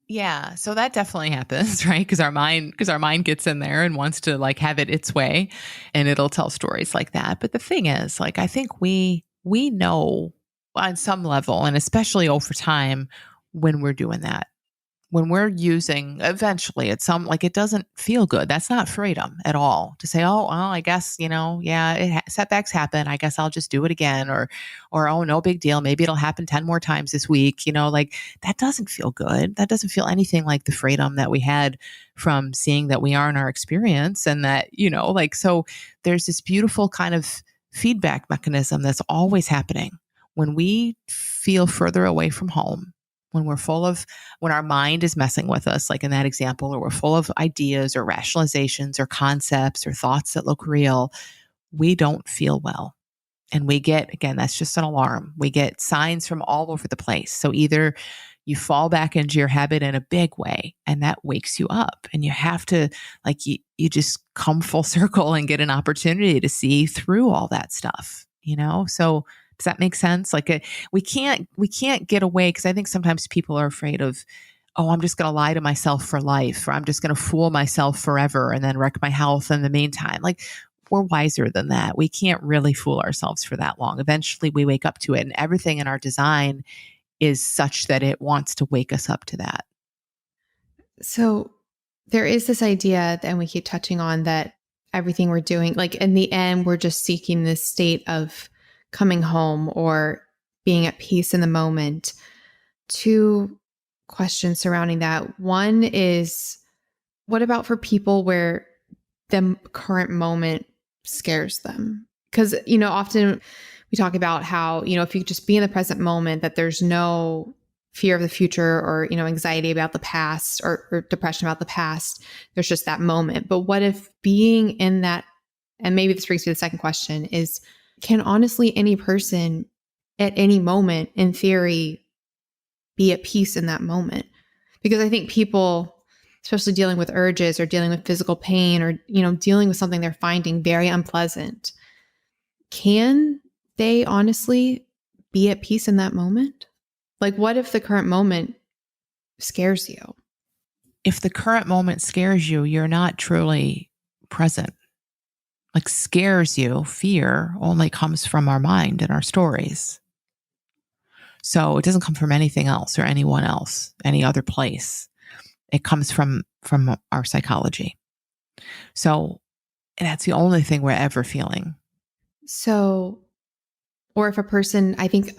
Yeah. So that definitely happens, right? Because our mind gets in there and wants to have it its way, and it'll tell stories like that. But the thing is, I think we know on some level, and especially over time, when we're doing that, when we're using, eventually it's it doesn't feel good. That's not freedom at all to say, oh, well, I guess, setbacks happen. I guess I'll just do it again. Or, oh, no big deal. Maybe it'll happen 10 more times this week. That doesn't feel good. That doesn't feel anything like the freedom that we had from seeing that we are in our experience. And that, so there's this beautiful kind of feedback mechanism that's always happening when we feel further away from home. When our mind is messing with us, like in that example, or we're full of ideas or rationalizations or concepts or thoughts that look real, we don't feel well. And we get, again, that's just an alarm. We get signs from all over the place. So either you fall back into your habit in a big way and that wakes you up, and you have to you just come full circle and get an opportunity to see through all that stuff, So does that make sense? We can't get away, because I think sometimes people are afraid of, oh, I'm just going to lie to myself for life, or I'm just going to fool myself forever and then wreck my health in the meantime. We're wiser than that. We can't really fool ourselves for that long. Eventually we wake up to it, and everything in our design is such that it wants to wake us up to that. So there is this idea, and we keep touching on, that everything we're doing, in the end, we're just seeking this state of coming home or being at peace in the moment. Two questions surrounding that. One is, what about for people where the current moment scares them? Because, often we talk about how, if you just be in the present moment, that there's no fear of the future or, anxiety about the past or depression about the past. There's just that moment. But what if being in that, and maybe this brings me to the second question, is, can honestly any person at any moment, in theory, be at peace in that moment? Because I think people, especially dealing with urges or dealing with physical pain or, dealing with something they're finding very unpleasant, can they honestly be at peace in that moment? What if the current moment scares you? If the current moment scares you, you're not truly present. Scares you, fear only comes from our mind and our stories. So it doesn't come from anything else or anyone else, any other place. It comes from our psychology. So that's the only thing we're ever feeling. So, or if a person, I think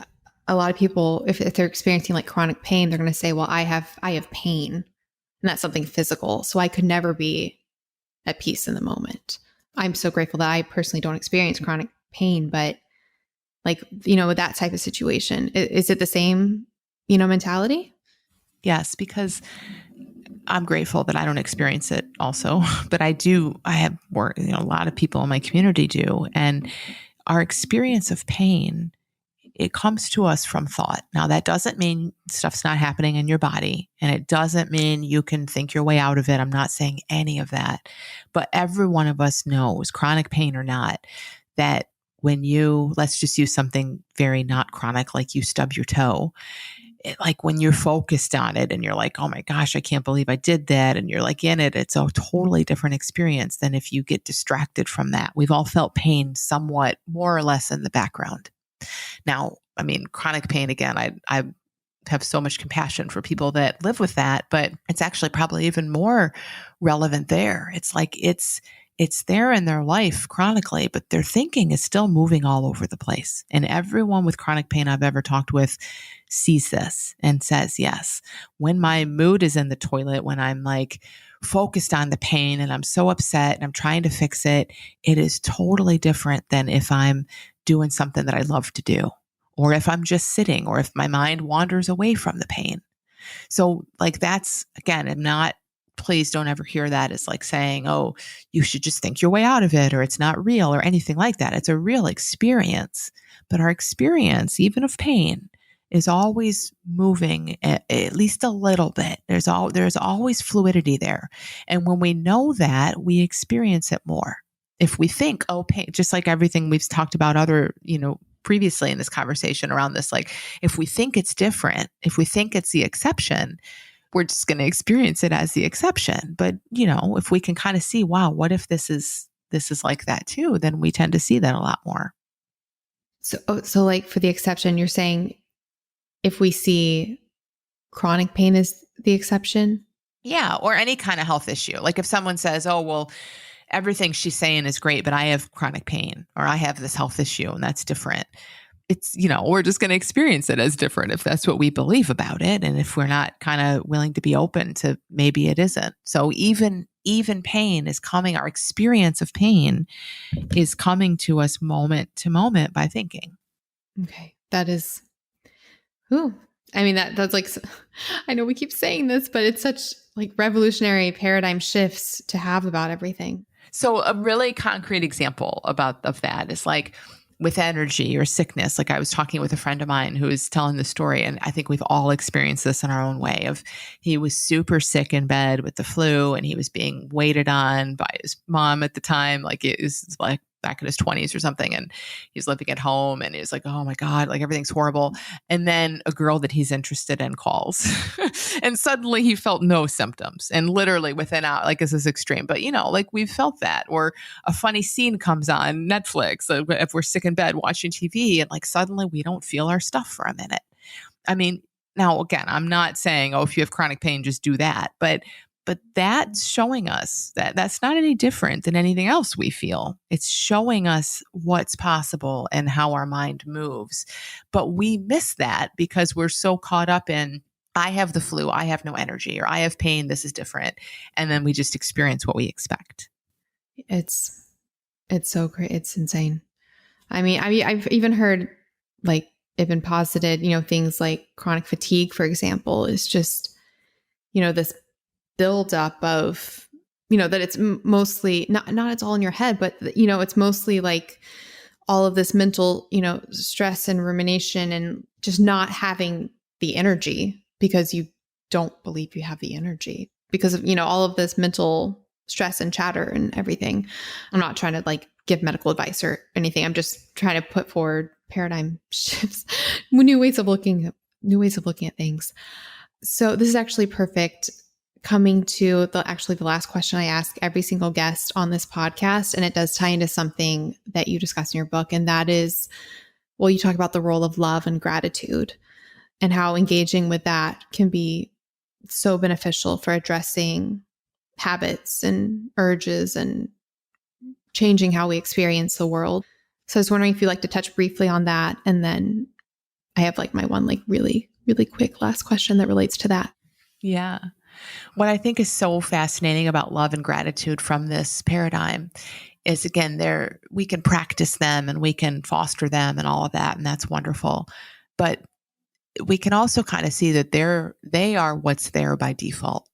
a lot of people, if they're experiencing chronic pain, they're going to say, well, I have pain, and that's something physical. So I could never be at peace in the moment. I'm so grateful that I personally don't experience chronic pain, but Like, with that type of situation, is it the same, mentality? Yes, because I'm grateful that I don't experience it also, but I have worked, a lot of people in my community do. And our experience of pain, it comes to us from thought. Now, that doesn't mean stuff's not happening in your body, and it doesn't mean you can think your way out of it. I'm not saying any of that, but every one of us knows, chronic pain or not, that when let's just use something very not chronic, like you stub your toe, like when you're focused on it and you're like, oh my gosh, I can't believe I did that. And you're like in it, it's a totally different experience than if you get distracted from that. We've all felt pain somewhat more or less in the background. Now, I mean, chronic pain, again, I have so much compassion for people that live with that, but it's actually probably even more relevant there. It's like it's there in their life chronically, but their thinking is still moving all over the place. And everyone with chronic pain I've ever talked with sees this and says, yes, when my mood is in the toilet, when I'm like focused on the pain and I'm so upset and I'm trying to fix it, it is totally different than if I'm doing something that I love to do, or if I'm just sitting, or if my mind wanders away from the pain. So like that's, again, please don't ever hear that as like saying, oh, you should just think your way out of it, or it's not real or anything like that. It's a real experience, but our experience, even of pain, is always moving at least a little bit. There's always fluidity there. And when we know that, we experience it more. If we think, oh, pain, just like everything we've talked about previously in this conversation around this, like if we think it's different, if we think it's the exception, we're just going to experience it as the exception. But, if we can kind of see, wow, what if this is like that too, then we tend to see that a lot more. So like for the exception, you're saying if we see chronic pain as the exception? Yeah. Or any kind of health issue. Like if someone says, oh, well, everything she's saying is great, but I have chronic pain, or I have this health issue, and that's different. It's, we're just going to experience it as different if that's what we believe about it. And if we're not kind of willing to be open to maybe it isn't. So even pain is coming, our experience of pain is coming to us moment to moment by thinking. Okay. That is, I mean, that's like, I know we keep saying this, but it's such like revolutionary paradigm shifts to have about everything. So a really concrete example of that is like with energy or sickness. Like I was talking with a friend of mine who was telling the story, and I think we've all experienced this in our own way, of he was super sick in bed with the flu, and he was being waited on by his mom at the time. Like it was like back in his 20s or something. And he's living at home, and he's like, oh my God, like everything's horrible. And then a girl that he's interested in calls and suddenly he felt no symptoms, and literally within out, like this is extreme, but like we've felt that. Or a funny scene comes on Netflix, if we're sick in bed watching TV, and like suddenly we don't feel our stuff for a minute. I mean, now again, I'm not saying, oh, if you have chronic pain, just do that. But that's showing us that that's not any different than anything else we feel. It's showing us what's possible and how our mind moves. But we miss that because we're so caught up in, I have the flu, I have no energy, or I have pain, this is different. And then we just experience what we expect. It's so great. It's insane. I mean, I've even heard like it been posited, things like chronic fatigue, for example, is just, this buildup of, that it's mostly not it's all in your head, but it's mostly like all of this mental, stress and rumination, and just not having the energy because you don't believe you have the energy because of, all of this mental stress and chatter and everything. I'm not trying to like give medical advice or anything. I'm just trying to put forward paradigm shifts, new ways of looking at things. So this is actually perfect, coming to the last question I ask every single guest on this podcast. And it does tie into something that you discuss in your book. And that is, well, you talk about the role of love and gratitude and how engaging with that can be so beneficial for addressing habits and urges and changing how we experience the world. So I was wondering if you'd like to touch briefly on that. And then I have like my one, like really, really quick last question that relates to that. Yeah. What I think is so fascinating about love and gratitude from this paradigm is, again, we can practice them and we can foster them and all of that. And that's wonderful. But we can also kind of see that they are what's there by default.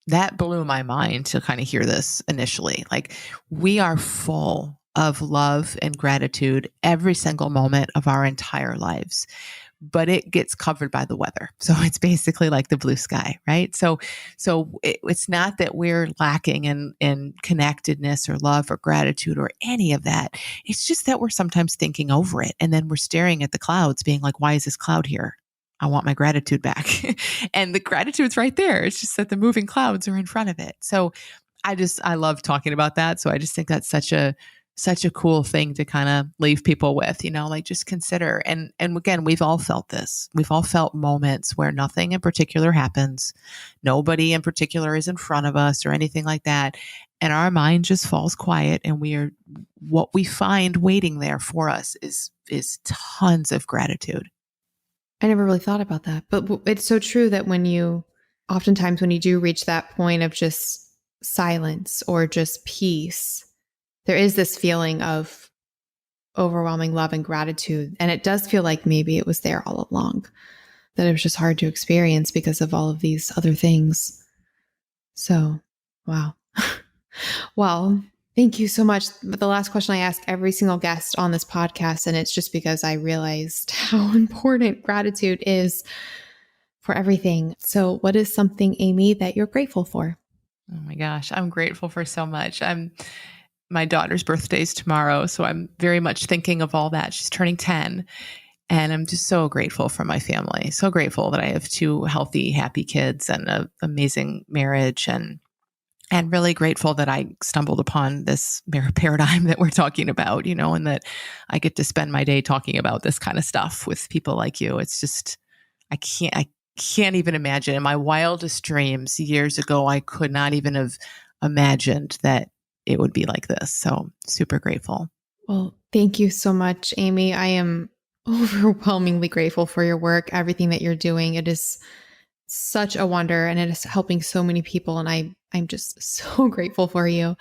That blew my mind to kind of hear this initially. Like, we are full of love and gratitude every single moment of our entire lives, but it gets covered by the weather. So it's basically like the blue sky, right? So it's not that we're lacking in connectedness or love or gratitude or any of that. It's just that we're sometimes thinking over it. And then we're staring at the clouds being like, why is this cloud here? I want my gratitude back. And the gratitude's right there. It's just that the moving clouds are in front of it. So I love talking about that. So I just think that's such a cool thing to kind of leave people with, like, just consider. And again, we've all felt this. We've all felt moments where nothing in particular happens. Nobody in particular is in front of us or anything like that. And our mind just falls quiet, and what we find waiting there for us is tons of gratitude. I never really thought about that, but it's so true that oftentimes when you do reach that point of just silence or just peace, there is this feeling of overwhelming love and gratitude. And it does feel like maybe it was there all along, that it was just hard to experience because of all of these other things. So, wow. Well, thank you so much. The last question I ask every single guest on this podcast, and it's just because I realized how important gratitude is for everything. So what is something, Amy, that you're grateful for? Oh my gosh, I'm grateful for so much. My daughter's birthday is tomorrow, so I'm very much thinking of all that. She's turning 10, and I'm just so grateful for my family. So grateful that I have 2 healthy, happy kids and an amazing marriage, and really grateful that I stumbled upon this paradigm that we're talking about, and that I get to spend my day talking about this kind of stuff with people like you. It's just, I can't even imagine. In my wildest dreams years ago, I could not even have imagined that it would be like this. So super grateful. Well, thank you so much, Amy. I am overwhelmingly grateful for your work, everything that you're doing. It is such a wonder, and it is helping so many people. And I'm just so grateful for you.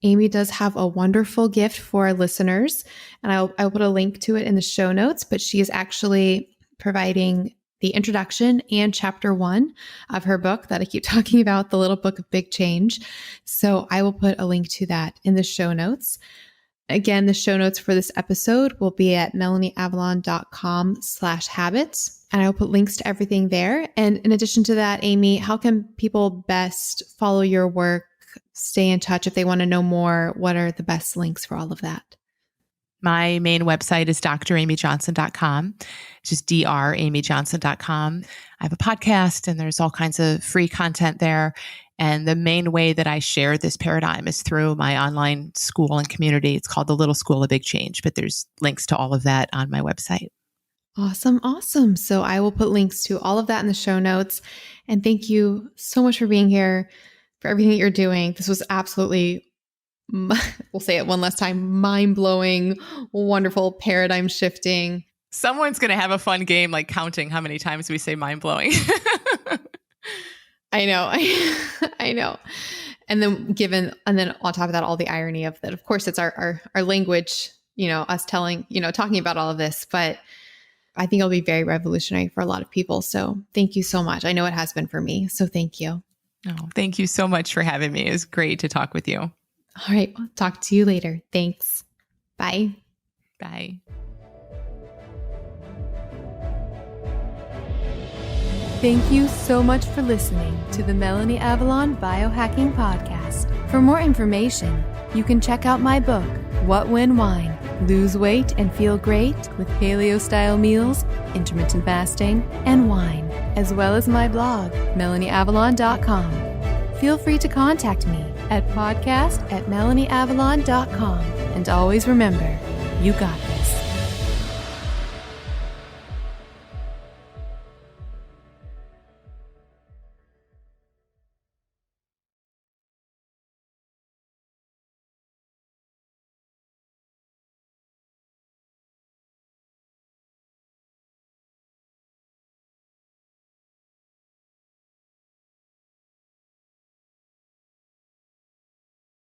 Amy does have a wonderful gift for our listeners, and I'll put a link to it in the show notes, but she is actually providing the introduction and chapter 1 of her book that I keep talking about, The Little Book of Big Change. So I will put a link to that in the show notes. Again, the show notes for this episode will be at melaniavalon.com/habits. And I'll put links to everything there. And in addition to that, Amy, how can people best follow your work, stay in touch if they want to know more? What are the best links for all of that? My main website is dramyjohnson.com, just dramyjohnson.com. I have a podcast, and there's all kinds of free content there. And the main way that I share this paradigm is through my online school and community. It's called the Little School of Big Change, but there's links to all of that on my website. Awesome. So I will put links to all of that in the show notes. And thank you so much for being here, for everything that you're doing. This was absolutely, we'll say it one last time, mind-blowing, wonderful, paradigm shifting. Someone's going to have a fun game like counting how many times we say mind-blowing. I know. I know. And then on top of that, all the irony of that, of course, it's our language, us talking about all of this, but I think it'll be very revolutionary for a lot of people. So thank you so much. I know it has been for me. So thank you. Oh, thank you so much for having me. It was great to talk with you. All right. I'll talk to you later. Thanks. Bye. Bye. Thank you so much for listening to the Melanie Avalon Biohacking Podcast. For more information, you can check out my book, What When Wine? Lose weight and feel great with paleo-style meals, intermittent fasting, and wine, as well as my blog, melanieavalon.com. Feel free to contact me at podcast@melanieavalon.com. And always remember, you got this.